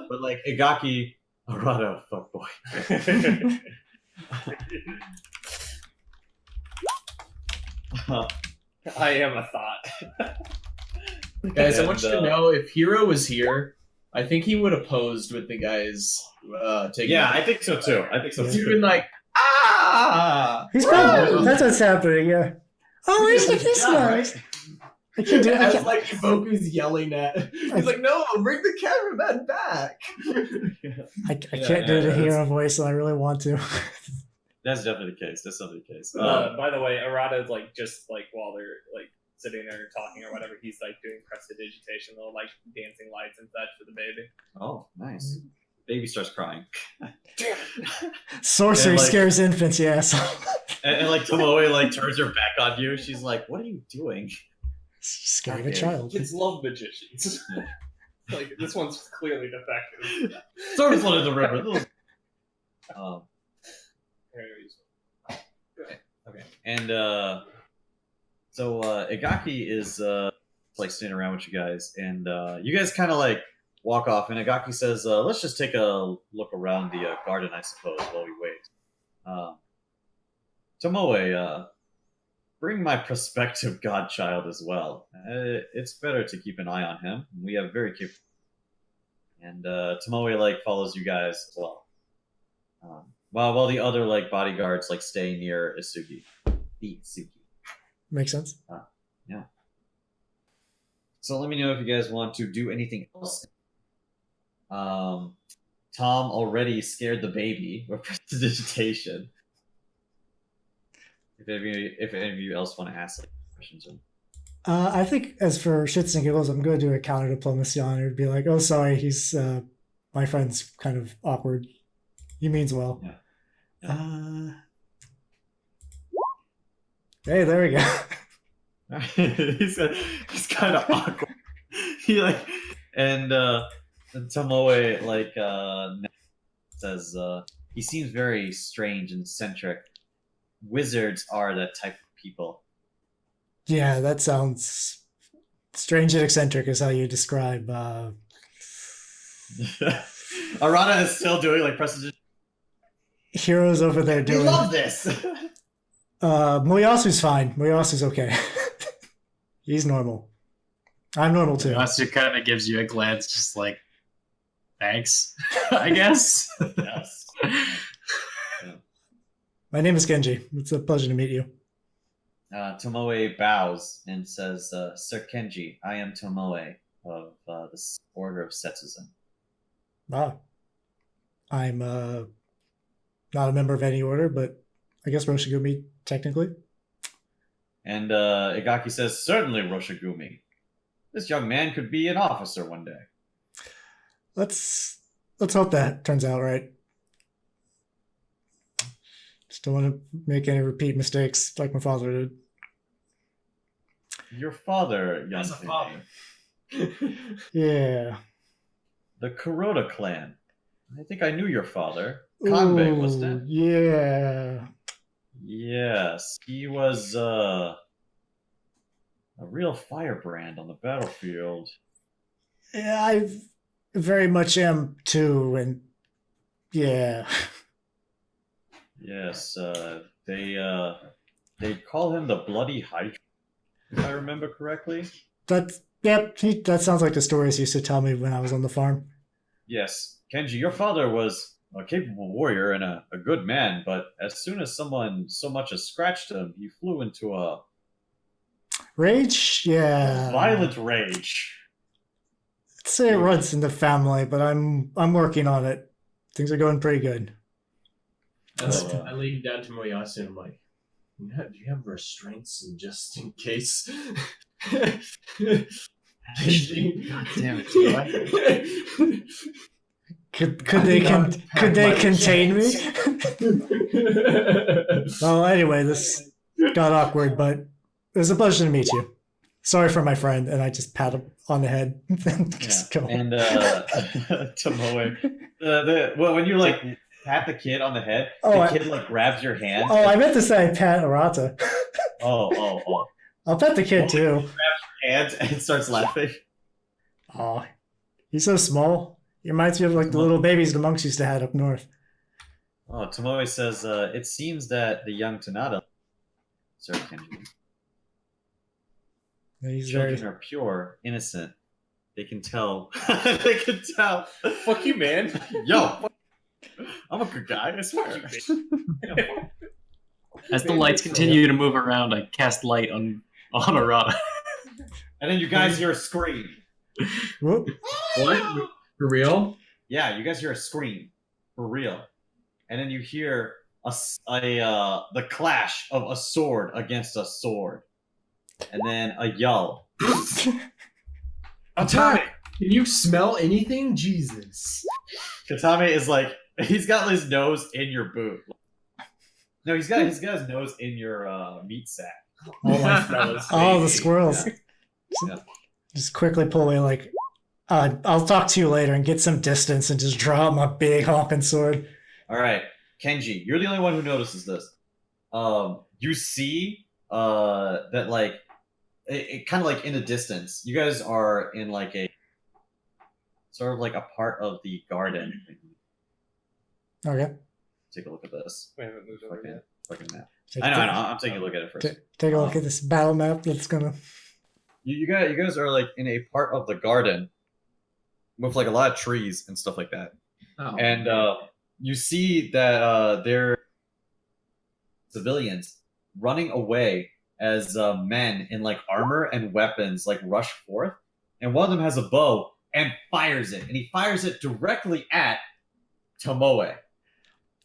but Igaki Arata fuckboy. I am a thought. Guys, I want you to know if Hiro was here, I think he would have posed with the guys taking. Yeah, I think so too. I think so He's too. been like, ah. He's probably that's what's happening. Yeah. Oh, where's the kiss Yeah, knife? I can't do it. I As can't. like Iboku's yelling at. He's like, no, bring the cameraman back. I can't do the hero voice, and I really want to. That's definitely the case. That's definitely the case. By the way, Arata's like just like while they're like sitting there talking or whatever, he's like doing prestidigitation, little like dancing lights and such for the baby. Oh, nice. Baby starts crying. Sorcery And, like- scares infants, yes. And like Tomoe like turns her back on you. She's like, "What are you doing?" Scaring a Okay. child. Kids love magicians. Like this one's clearly defective. Throw this one in the river. Um, okay. And so Igaki is like standing around with you guys, and you guys kind of like walk off, and Igaki says, "Let's just take a look around the garden, I suppose, while we wait." Tomoe, bring my prospective godchild as well. It's better to keep an eye on him. We have very capable. And Tomoe like follows you guys as well. While the other like bodyguards like stay near Isugi. The Isugi. Makes sense. So let me know if you guys want to do anything else. Tom already scared the baby with prestidigitation. If any of you else want to ask like, questions. I think as for shits and giggles, I'm going to do a counter diplomacy on it. Be like, oh, sorry, he's my friend's kind of awkward. He means well. Yeah. Hey, there we go. he's kind of awkward. He like and Tomoe like says he seems very strange and eccentric. Wizards are that type of people. Yeah, that sounds strange and eccentric is how you describe. Arata is still doing like prestidigitation. Heroes over there They doing. love this. Muyasu's fine. Muyasu's okay. He's normal. I'm normal too. Master kind of gives you a glance, just like, thanks, I guess. Yes. My name is Genji. It's a pleasure to meet you. Tomoe bows and says, Sir Kenji, I am Tomoe of the Order of Setsuzan. Ah. I'm not a member of any order, but I guess Roshigumi technically. And Igaki says, certainly, Roshigumi. This young man could be an officer one day. Let's hope that turns out right. Just don't want to make any repeat mistakes like my father did. Your father, young As a lady. father. Yeah. The Kuroda clan. I think I knew your father. Kanbei, wasn't it? Yeah. Yes. He was a real firebrand on the battlefield. Yeah, I very much am too, and yeah. Yes, they call him the Bloody Hydra, if I remember correctly. That sounds like the stories he used to tell me when I was on the farm. Yes, Kenji, your father was a capable warrior and a good man, but as soon as someone so much as scratched him, he flew into a Rage? Yeah. violent rage. I'd say it runs in the family, but I'm working on it. Things are going pretty good. I lean down to Moyasu and I'm like, do you have restraints and just in case? God damn it, Joy. Could they contain me? Well, anyway, this got awkward, but it was a pleasure to meet you. Sorry for my friend, and I just pat him on the head and just go. And Tomoe, well, when you like pat the kid on the head, the kid like grabs your hand. Oh, I meant to say pat Arata. Oh. I'll pet the kid too. Hand and starts laughing. Oh, he's so small. He reminds me of like the little babies the monks used to have up north. Oh, Tomoe says, it seems that the young Tanada, Sir Kenji, He's children very are pure, innocent, They can tell. They can tell. Fuck you, man. Yo, I'm a good guy. I swear. As the lights continue to move around, I cast light on Arata. And then you guys hear a scream. Whoop. What? For real? Yeah, you guys hear a scream for real, and then you hear the clash of a sword against a sword, and then a yell. Attack! Can you smell anything? Jesus. Katame is like, he's got his nose in your boot. No, he's got his nose in your meat sack. All the squirrels. Yeah. Just quickly pull away, like, I'll talk to you later, and get some distance and just draw out my big honking sword. All right, Kenji, you're the only one who notices this. You see that, like, it kind of like in the distance, you guys are in like a sort of like a part of the garden. Okay. Take a look at this. We haven't moved over yet. Fucking map. I know. I'm taking a look at it first. Take a look at this battle map that's gonna. You guys are like in a part of the garden with like a lot of trees and stuff like that. Oh. And you see that there are civilians running away as men in like armor and weapons like rush forth. And one of them has a bow and fires it. And he fires it directly at Tomoe.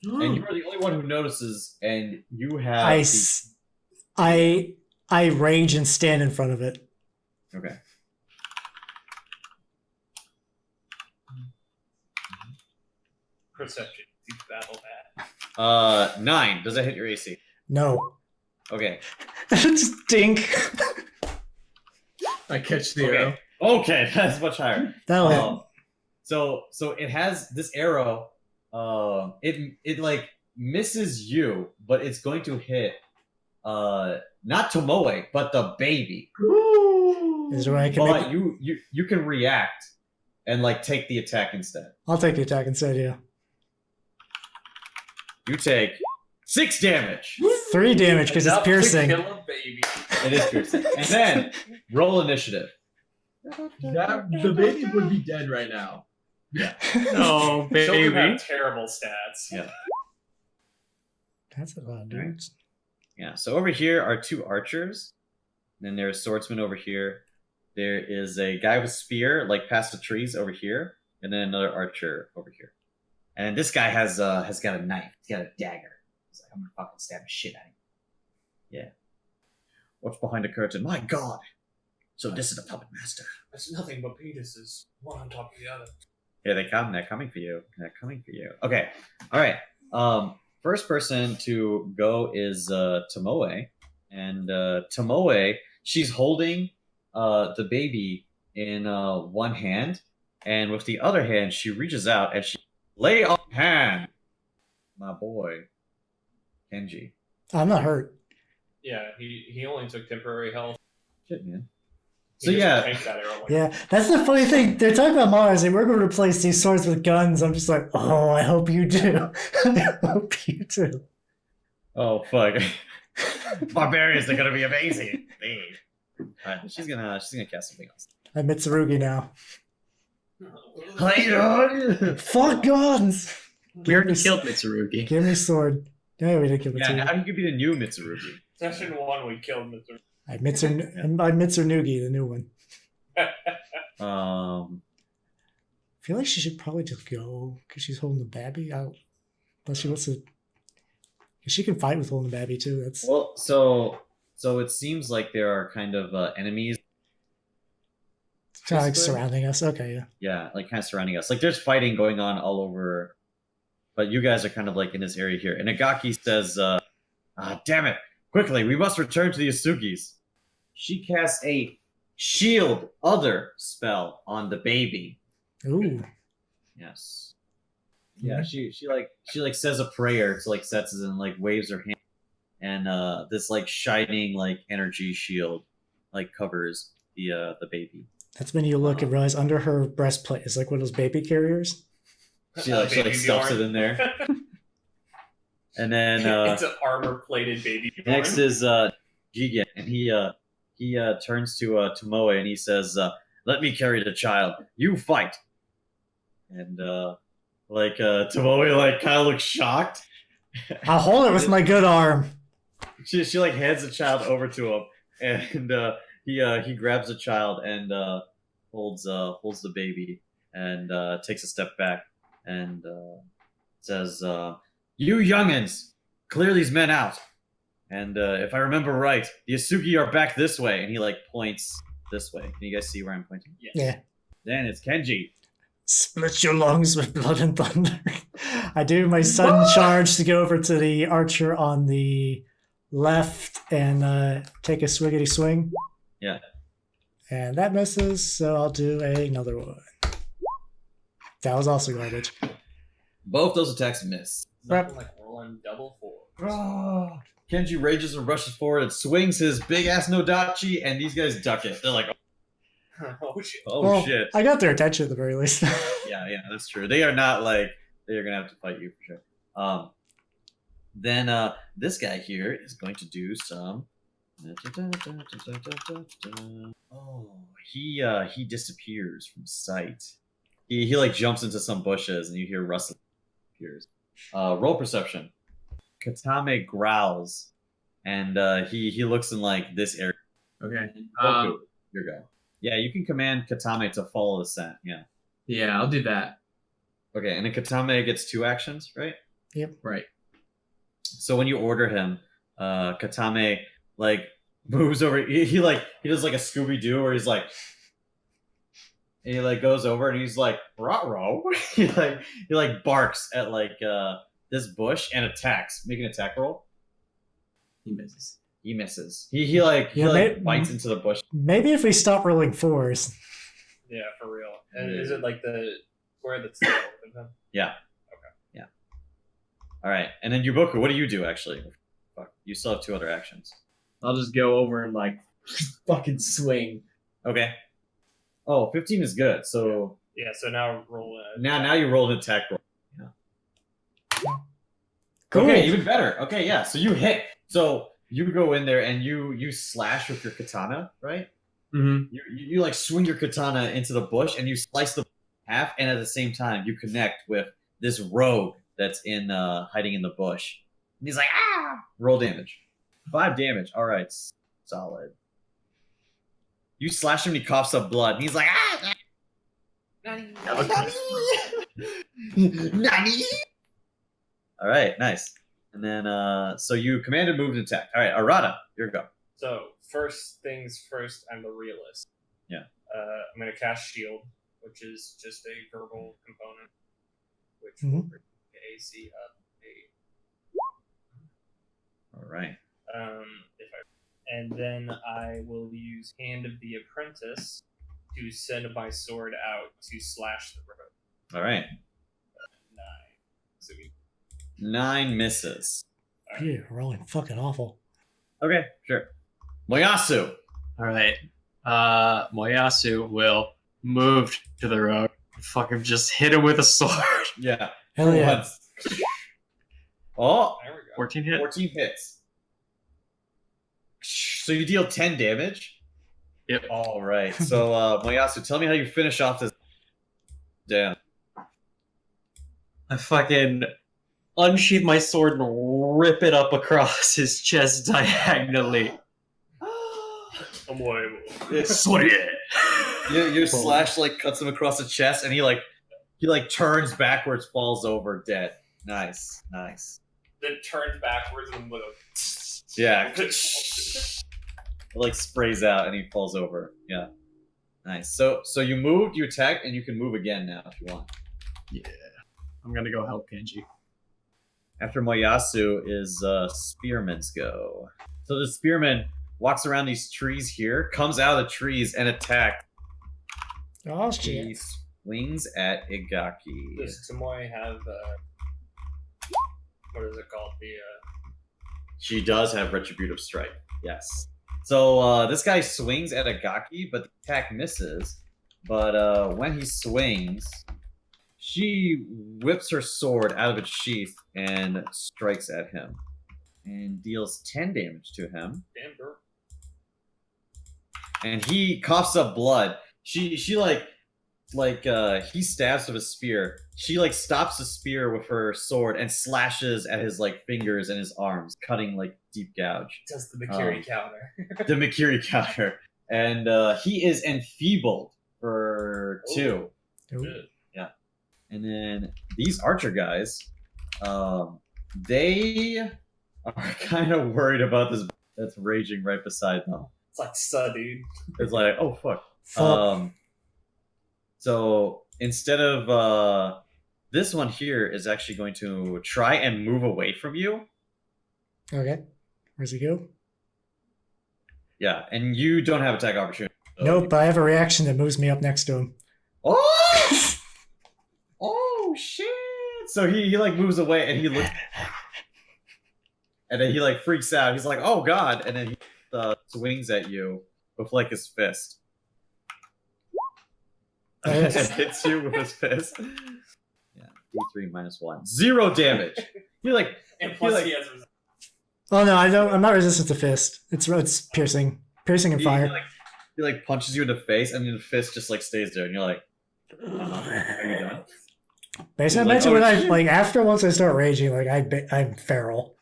And you are the only one who notices, and you have... I rage and stand in front of it. Okay. Perception. See battle that. 9. Does that hit your AC? No. Okay. Just dink. I catch the Okay. arrow. Okay, that's much higher. That'll hit. So it has this arrow. It like misses you, but it's going to hit not Tomoe, but the baby. Is there a way I can But make... you can react and like take the attack instead. I'll take the attack instead, yeah. You take 6 damage. 3 damage because it's Enough to piercing. kill a baby. It is piercing. And then roll initiative. The baby would be dead right now. Oh, Children baby. have terrible stats. Yeah. That's a lot of dudes. Yeah. So over here are 2 archers. Then there's swordsman over here. There is a guy with a spear, like past the trees over here, and then another archer over here. And this guy has got a knife. He's got a dagger. He's like, I'm gonna fucking stab the shit out of you. Yeah. What's behind the curtain? My God. So this is the puppet master. It's nothing but penises, one on top of the other. Here they come. They're coming for you. They're coming for you. Okay. All right. First person to go is Tomoe, and Tomoe, she's holding the baby in one hand, and with the other hand, she reaches out and she lay on hand. My boy, Kenji. I'm not hurt. Yeah, he only took temporary health. Shit, man. He So just yeah, tanked that arrow. Yeah, that's the funny thing. They're talking about Mars, and we're going to replace these swords with guns. I'm just like, oh, I hope you do. I hope you do. oh fuck, barbarians are gonna be amazing. Alright, she's gonna cast something else. I'm Mitsurugi now. Hi, Fuck guns! We already killed Mitsurugi. Give me sword. No, we didn't kill yeah, Mitsurugi. how can you be the new Mitsurugi? Session 1, we killed Mr. I'm Mitsurugi, the new one. I feel like she should probably just go because she's holding the babby out. Unless she wants to. She can fight with holding the babby too. That's Well, so it seems like there are kind of enemies. kind of like basically. surrounding us. Okay, yeah. Yeah, like kind of surrounding us. Like there's fighting going on all over, but you guys are kind of like in this area here. And Igaki says, damn it, quickly, we must return to the Asugis. She casts a shield other spell on the baby. Ooh. Yes. Yeah, she says a prayer to like Setsus and like waves her hand, and this like shining like energy shield like covers the baby. That's when you look and realize under her breastplate is like one of those baby carriers. She like stuffs it in there. And then it's an armor-plated baby. next is Jigen, and he turns to Tomoe and he says, let me carry the child. You fight. And Tomoe like kind of looks shocked. I'll hold it with my good arm. She like hands the child over to him, and he grabs the child and holds the baby and takes a step back and says, "You youngins, clear these men out. And if I remember right, the Asugi are back this way." And he like points this way. Can you guys see where I'm pointing? Yes. Yeah. Then it's Kenji. Split your lungs with blood and thunder. I do my sudden charge to go over to the archer on the left and take a swiggity swing. Yeah. And that misses, so I'll do another one. That was also garbage. Both those attacks miss. Nothing like rolling double fours. Kenji rages and rushes forward and swings his big ass Nodachi, and these guys duck it. They're like, Oh shit. "Oh Well, shit!" I got their attention at the very least. Yeah, that's true. They are not like they're gonna have to fight you for sure. Then this guy here is going to do some. Oh, he disappears from sight. He like jumps into some bushes, and you hear rustling. Appears. Roll perception. Katame growls, and he looks in like this area. Okay. Goku, your go. Yeah, you can command Katame to follow the scent. Yeah. Yeah, I'll do that. Okay, and then Katame gets 2 actions, right? Right. So when you order him, Katame like moves over. He does like a Scooby Doo, where he's like, and he like goes over and he's like, "Rah-roh." he like barks at like this bush and attacks. Make an attack roll. He misses. He misses. He bites into the bush. Maybe if we stop rolling 4s. Yeah, for real. And is it like the square that's still with him? Yeah. Okay. Yeah. All right, and then Yuboku, what do you do actually? Fuck, you still have 2 other actions. I'll just go over and like fucking swing. Okay. Oh, 15 is good. So Yeah, so now roll now you roll an attack roll. Cool. Okay, even better. Okay, yeah. So you hit. So you go in there and you slash with your katana, right? Mm-hmm. You like swing your katana into the bush and you slice the half, and at the same time you connect with this rogue that's in hiding in the bush. And he's like, ah! Roll damage. 5 damage. All right, solid. You slash him, and he coughs up blood, and he's like, ah! Nani? All right, nice. And then, so you commanded, moved, and attacked. All right, Arata, your go. So first things first, I'm a realist. Yeah. I'm gonna cast shield, which is just a verbal component, which Mhm. will bring the AC up All right. and then I will use Hand of the Apprentice to send my sword out to slash the road. All right. 9. So 9 misses. You're rolling fucking awful. Okay, sure. Moyasu. All right. Moyasu will move to the road. Fucking just hit him with a sword. Yeah. Hell yeah. Once. Oh, there we go. 14 hit. 14 hits. So you deal 10 damage? Yep. All right. So, Moyasu, tell me how you finish off this. Damn. I fucking unsheath my sword and rip it up across his chest diagonally. Sword. Your slash like cuts him across the chest, and he turns backwards, falls over dead. Nice. Then turns backwards and with Yeah. It like sprays out, and he falls over. Yeah. Nice. So you moved, you attacked, and you can move again now if you want. Yeah. I'm gonna go help Kenji. After Moyasu is Spearman's go. So the Spearman walks around these trees here, comes out of the trees, and attacks. Oh, He shit. swings at Igaki. Does Tomoe have what is it called? She does have Retributive Strike. Yes. So this guy swings at Igaki, but the attack misses. But when he swings, she whips her sword out of its sheath and strikes at him. And deals 10 damage to him. Damn girl. And he coughs up blood. she he stabs with a spear. She like stops the spear with her sword and slashes at his like fingers and his arms, cutting like deep gouge. Just the Makiri counter. The Makiri counter, and he is enfeebled for 2. Ooh. Yeah, and then these archer guys, they are kind of worried about this that's raging right beside them. It's like, dude. It's like, oh fuck. Fuck. So instead of this one here is actually going to try and move away from you. Okay. Where's he go? Yeah, and you don't have attack opportunity. So Nope, I have a reaction that moves me up next to him. Oh! Oh shit! So he like moves away and he looks, and then he like freaks out. He's like, "Oh god!" And then he swings at you with like his fist. And hits you with his fist. Yeah, D3 -1, 0 damage. You're like, And plus like, he has resistance. Oh no, I don't. I'm not resistant to fist. It's piercing and fire. he like punches you in the face, and then the fist just like stays there, and you're like, "Are you done?" Basically, I like, mentioned oh, when I shit. like after once I start raging, like I'm feral.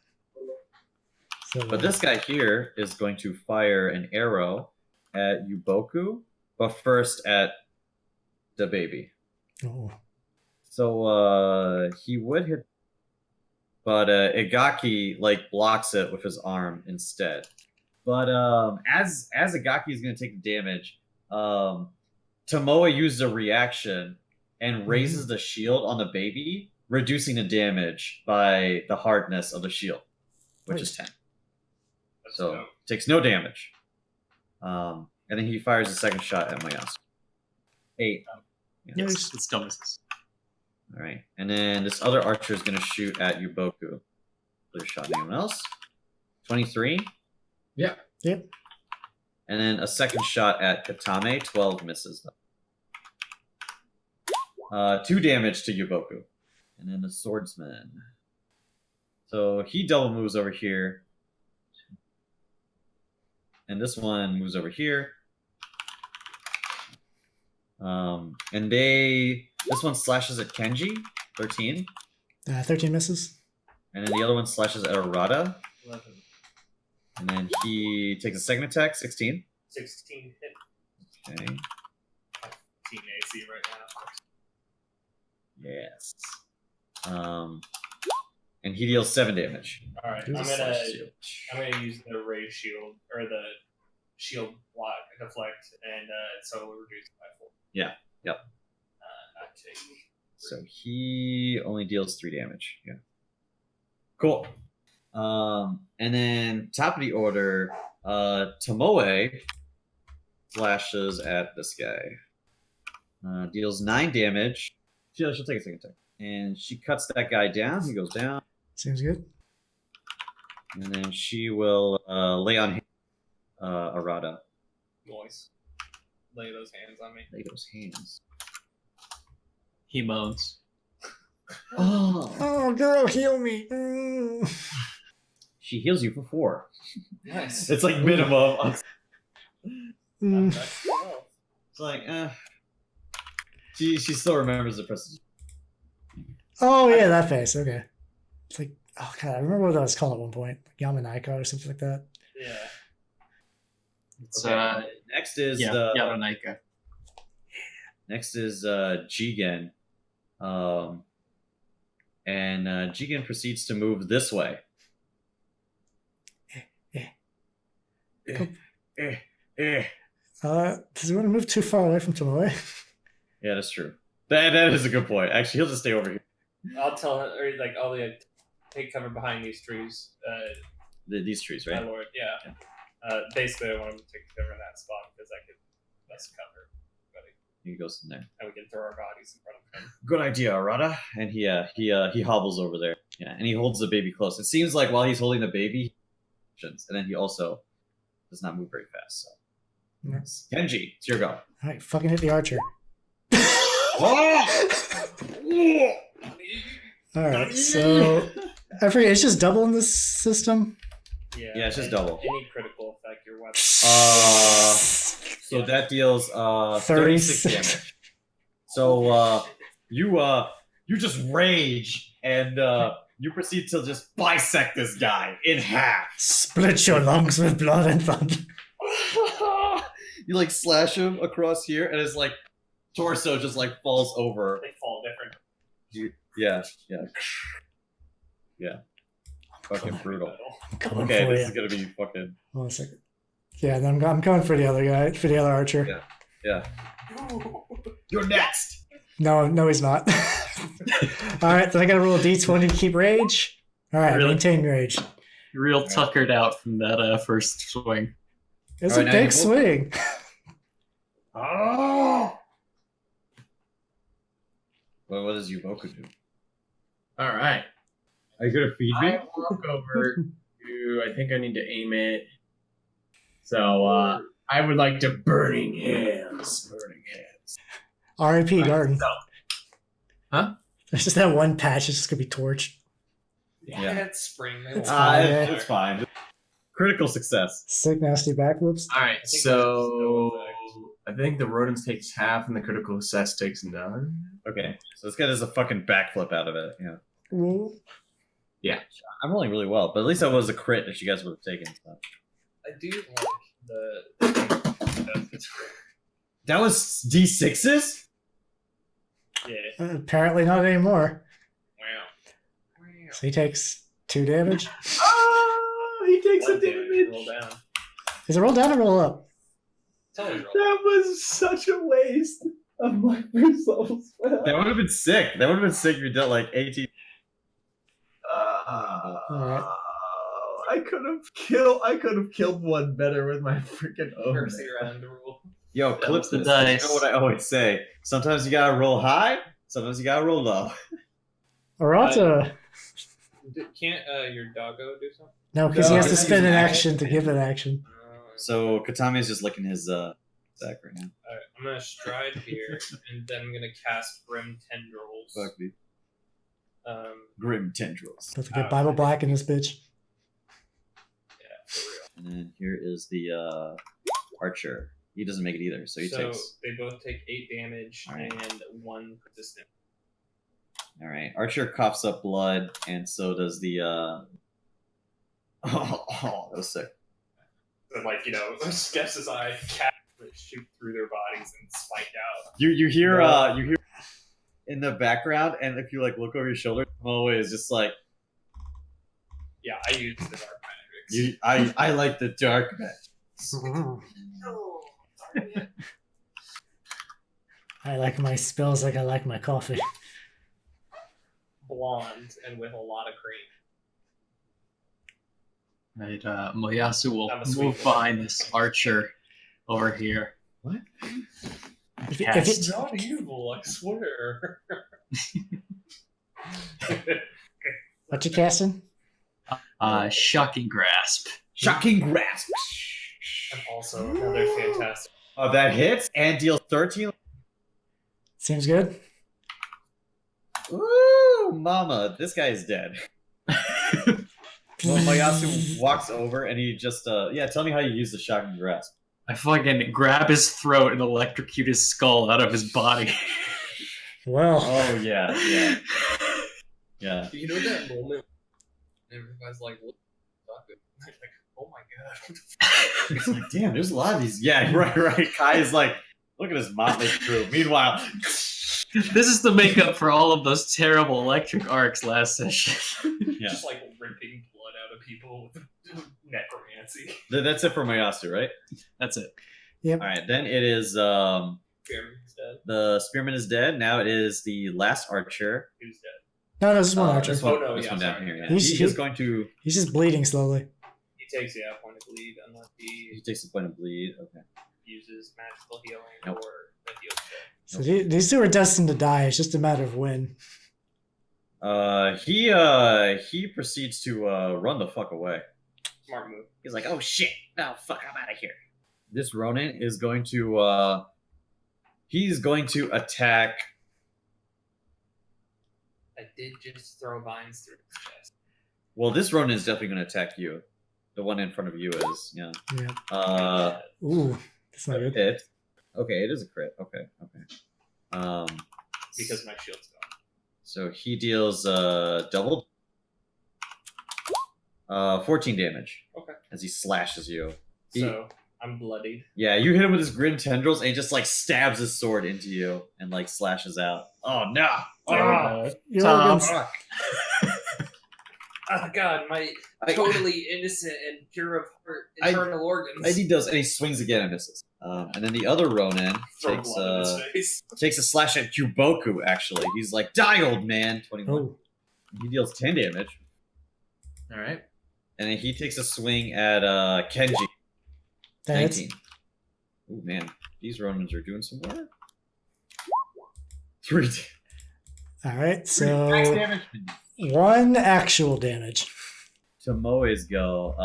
So, But this guy here is going to fire an arrow at Yuboku, but first at the baby. Oh. So he would hit, but Igaki like blocks it with his arm instead. But as Igaki is going to take the damage, Tomoe uses a reaction and raises the shield on the baby, reducing the damage by the hardness of the shield, which is 10. So takes no damage. And then he fires a second shot at Mayas. 8. Nice. It still misses. All right, and then this other archer is going to shoot at Yuboku. Clear shot. Anyone else? 23. Yeah. Yep. And then a second shot at Katame. 12 misses. 2 damage to Yuboku. And then the swordsman. So he double moves over here. And this one moves over here. And this one slashes at Kenji, 13. 13 misses. And then the other one slashes at Arata. 11. And then he takes a second attack, 16. 16 hit. Okay. 15 AC right now. Yes. And he deals 7 damage. All right, Who's I'm a gonna use the ray shield or the shield block deflect, and so we'll reduce it by 4. Yeah. Yep. Not take. So he only deals 3 damage. Yeah. Cool. And then top of the order, Tomoe slashes at this guy. Deals 9 damage. She'll take a second attack. And she cuts that guy down. He goes down. Seems good. And then she will lay on Arata. Noise. Lay those hands on me. Lay those hands. He moans. Oh. Oh, girl, heal me. Mm. She heals you for 4. Nice. It's like minimum. Mm. It's like, she still remembers the prestige. Oh yeah, that face. Okay. It's like, oh god, I remember what that was called at one point, like Yamanaika or something like that. Yeah. It's Okay. Next is Yaronaika. Next is Jigen. And Jigen proceeds to move this way. Does he want to move too far away from Tomoe? Yeah, that's true. That is a good point. Actually, he'll just stay over here. I'll tell him, or like, I'll take cover behind these trees. These trees, My right? lord, yeah. Basically, I want him to take cover in that spot because I could best cover everybody, He goes in there. and we can throw our bodies in front of him. Good idea, Arata. And he hobbles over there. Yeah, and he holds the baby close. It seems like while he's holding the baby, and then he also does not move very fast. So. Yes. Kenji, it's your go. All right, fucking hit the archer. All right, so I forget. It's just double in this system. Yeah, Yeah, it's just and double. Any critical effect your weapon. So that deals 36 damage. So you just rage and you proceed to just bisect this guy in half. Split your lungs with blood and thunder. You like slash him across here, and his like torso just like falls over. They fall different. Yeah. Fucking brutal. I'm coming Okay, for this you. is gonna be fucking. Hold on a second. Yeah, then I'm coming for the other guy, for the other archer. Yeah. You're next. No, he's not. All right, then I gotta roll a d20 to keep rage. All right, Really? maintain rage. Real tuckered out from that first swing. It's All a right, now big you swing. Oh. Well, what does Yumoku do? All right. Are you gonna feed I walk over to. I think I need to aim it. So I would like to burning hands. Burning hands. R.I.P. Garden. Huh? There's just that one patch. It's just gonna be torched. Yeah. It's spring. They It's won't fine. die. It's fine. Critical success. Sick, nasty backflips. All right. I think So that's still I think the rodents takes half, and the critical success takes none. Okay, so this guy does a fucking backflip out of it. Yeah. Ooh. I'm rolling really well, but at least that was a crit that you guys would have taken. So. I do like the That was D6s? yeah. Apparently not anymore. Wow. So he takes 2 damage. Oh, he takes One a damage. Roll down. Is it roll down or roll up? It's always roll That was such a waste of my first level spell. That would have been sick. That would have been sick if you did like 18. Alright. I could have killed one better with my freaking own. Mercy round rule. Yo, That clip was the this. dice. You know what I always say? Sometimes you gotta roll high, sometimes you gotta roll low. Arata. Can't your doggo do something? No, because he No, has to he's spend an using action to give an action. So Katami's just licking his sack right now. Alright, I'm gonna stride here, and then I'm gonna cast Grim Tendrils. Fuck me. Grim tendrils. Let's get Bible Black in this bitch. Yeah, for real. And then here is the archer. He doesn't make it either, so he takes. they both take 8 damage Alright. and 1 persistent. All right, archer coughs up blood, and so does the. Oh, that was sick. And steps aside, cats that shoot through their bodies and spike out. You hear in the background, and if you like look over your shoulder, always just like Yeah, I use the dark magics. I like the dark magic. No, sorry. I like my spells like I like my coffee. Blonde and with a lot of cream. Right, Moyasu will I'm a sweet move boy. behind this archer over here. What? If Cast. it, Not evil, I swear. what you casting? Shocking grasp. Shocking grasp. And also another fantastic. That hits and deals 13. Seems good. Ooh, mama, this guy is dead. Well, Mayasu walks over and he just tell me how you use the shocking grasp. I fucking grab his throat and electrocute his skull out of his body. Well, Oh yeah. You know that moment when everybody's like, what the fuck? Like, oh my god, what the fuck? It's like, damn, there's a lot of these. Yeah, right. Kai is like, look at his motley crew. Meanwhile, This is the makeup for all of those terrible electric arcs last session. yeah, Just like ripping blood out of people with necromancy. that's it for Mayasu, right? That's it. All right, then it is Spearman's dead. the spearman is dead. Now it is the last archer. Who's dead? no, this is one archer. This one, Oh, no, this yeah, one down sorry. here. Yeah. He's- He is going to. He's just bleeding slowly. He takes a point of bleed unless He he takes a point of bleed. Okay. uses magical healing Nope. or that heals dead. So these two are destined to die. It's just a matter of when. He proceeds to run the fuck away. Smart move. He's like, oh shit, no fuck, I'm out of here. This Ronin is going to he's going to attack. I did just throw vines through his chest. Well, this Ronin is definitely going to attack you. The one in front of you is, yeah. Yeah. Uh, Ooh, That's not good. Hit. Okay, it is a crit. Okay. Because my shield's gone. So he deals double 14 damage. Okay. As he slashes you. So I'm bloodied. Yeah, you hit him with his grim tendrils, and he just like stabs his sword into you and like slashes out. Oh no! Your Tom. organs. Oh god, my totally innocent and pure of heart internal organs. And he does, and he swings again and misses. And then the other Ronin Throw takes blood in his face. takes a slash at Kuboku. Actually, he's like, "Die, old man." 21. Oh, He deals 10 damage, All right. and then he takes a swing at Kenji. that's 19. Oh man, these Ronins are doing some work. 3 all right. max So damage. 1 actual damage. Tomoe's go.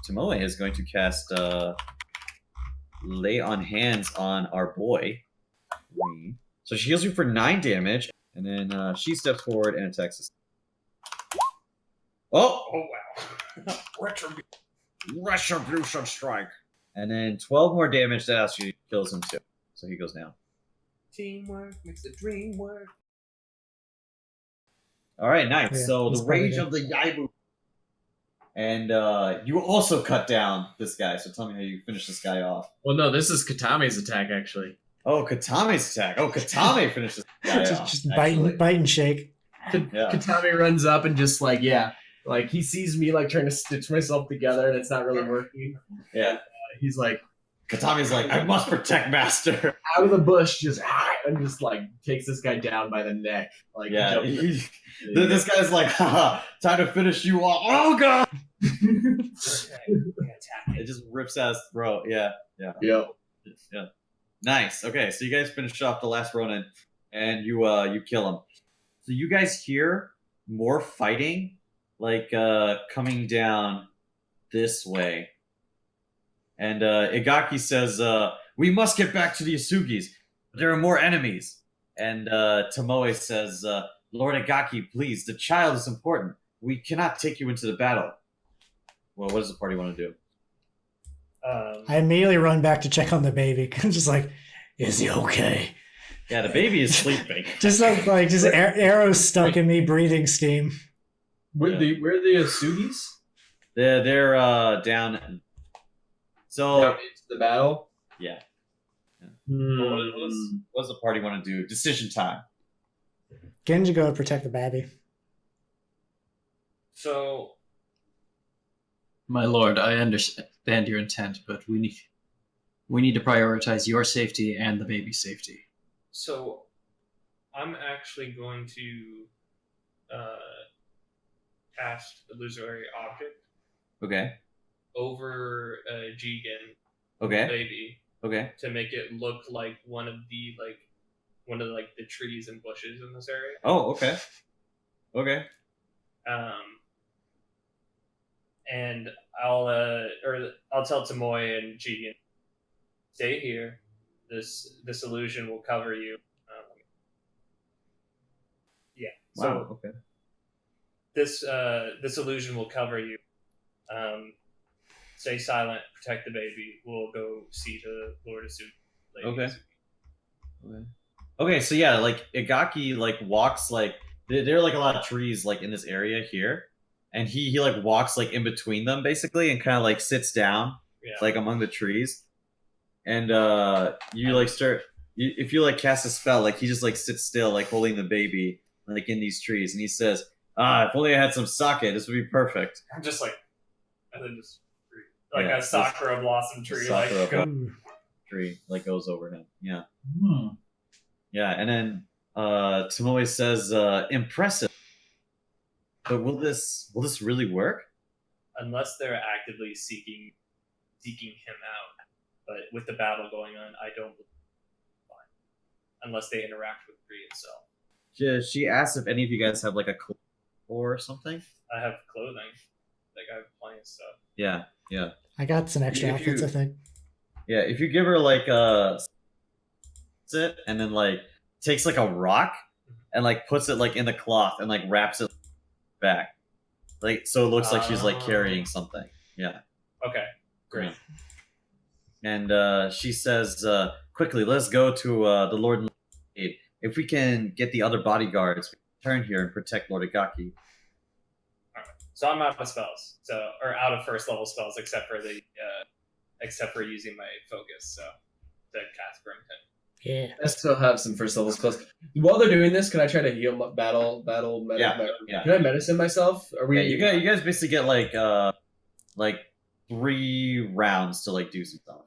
Tomoe is going to cast Lay on Hands on our boy. So she heals you for 9 damage, and then she steps forward and attacks us. Oh! Oh wow. Retribution strike. And then 12 more damage. That actually kills him too. So he goes down. Teamwork makes the dream work. All right, nice. Yeah, So he's the rage probably of the Yaibu. And you also cut down this guy. So tell me how you finish this guy off. Well, no, this is Katame's attack actually. Oh, Katame's attack. Oh, Katame finishes this guy off. just bite and shake. Yeah. Katame runs up and just like he sees me like trying to stitch myself together and it's not really working. Yeah. He's like Katame's like, I must protect Master. out of the bush, just and just like takes this guy down by the neck. Like Yeah. jumps- This guy's like, haha, time to finish you off. Oh, God. It just rips out his throat. Yeah. yeah. Yeah. Nice. Okay, so you guys finished off the last Ronin, and you kill him. So you guys hear more fighting, like coming down this way. And Igaki says, "We must get back to the Asugis. There are more enemies." And Tomoe says, "Lord Igaki, please, the child is important. We cannot take you into the battle." Well, what does the party want to do? I immediately run back to check on the baby. I'm just like, is he okay? Yeah, the baby is sleeping. Just like arrows stuck in me, breathing steam. Where the Asugis? They're down. So Down into the battle. yeah. Hmm. What does the party want to do? Decision time. Genji go protect the baby. So My lord, I understand your intent, but we need to prioritize your safety and the baby's safety. So, I'm actually going to cast illusory object Okay. over Jigen, Okay. baby, Okay. to make it look like one of the the trees and bushes in this area. Oh, okay. Okay. And I'll tell Tomoe and Jigen, stay here. This illusion will cover you. Yeah. So Wow. Okay. this illusion will cover you. Stay silent. Protect the baby. We'll go see the Lord Asuki. Okay. Okay. So yeah, like Igaki like walks like there are like a lot of trees like in this area here, and he like walks like in between them basically, and kind of like sits down Yeah. like among the trees, and you like start if you like cast a spell, like he just like sits still like holding the baby like in these trees, and he says, if only I had some sake, this would be perfect. I'm just like, and then just like Yeah, a sakura blossom tree, sakura like blossom. Ooh. Tree like goes over him. Yeah. Hmm. Yeah, and then Tomoe says, "Impressive, but will this really work?" unless they're actively seeking him out. But with the battle going on, I don't believe it's fine. Unless they interact with the tree itself. She asks if any of you guys have like a cloak or something. I have clothing. Like I have plenty of stuff. Yeah. I got some extra If outfits, you- I think. Yeah, if you give her like it and then like takes like a rock and like puts it like in the cloth and like wraps it back, like so it looks like she's like carrying something. Yeah. Okay, great. and she says, "Quickly, let's go to the Lord and Lady. If we can get the other bodyguards, we can return here and protect Lord Igaki." So I'm out of spells, or out of first level spells, except for using my focus, so to cast Brimton. Yeah. I still have some first level spells. While they're doing this, can I try to heal battle? Yeah. Can I medicine myself? Are we? Yeah, you guys basically get like 3 rounds to like do some stuff.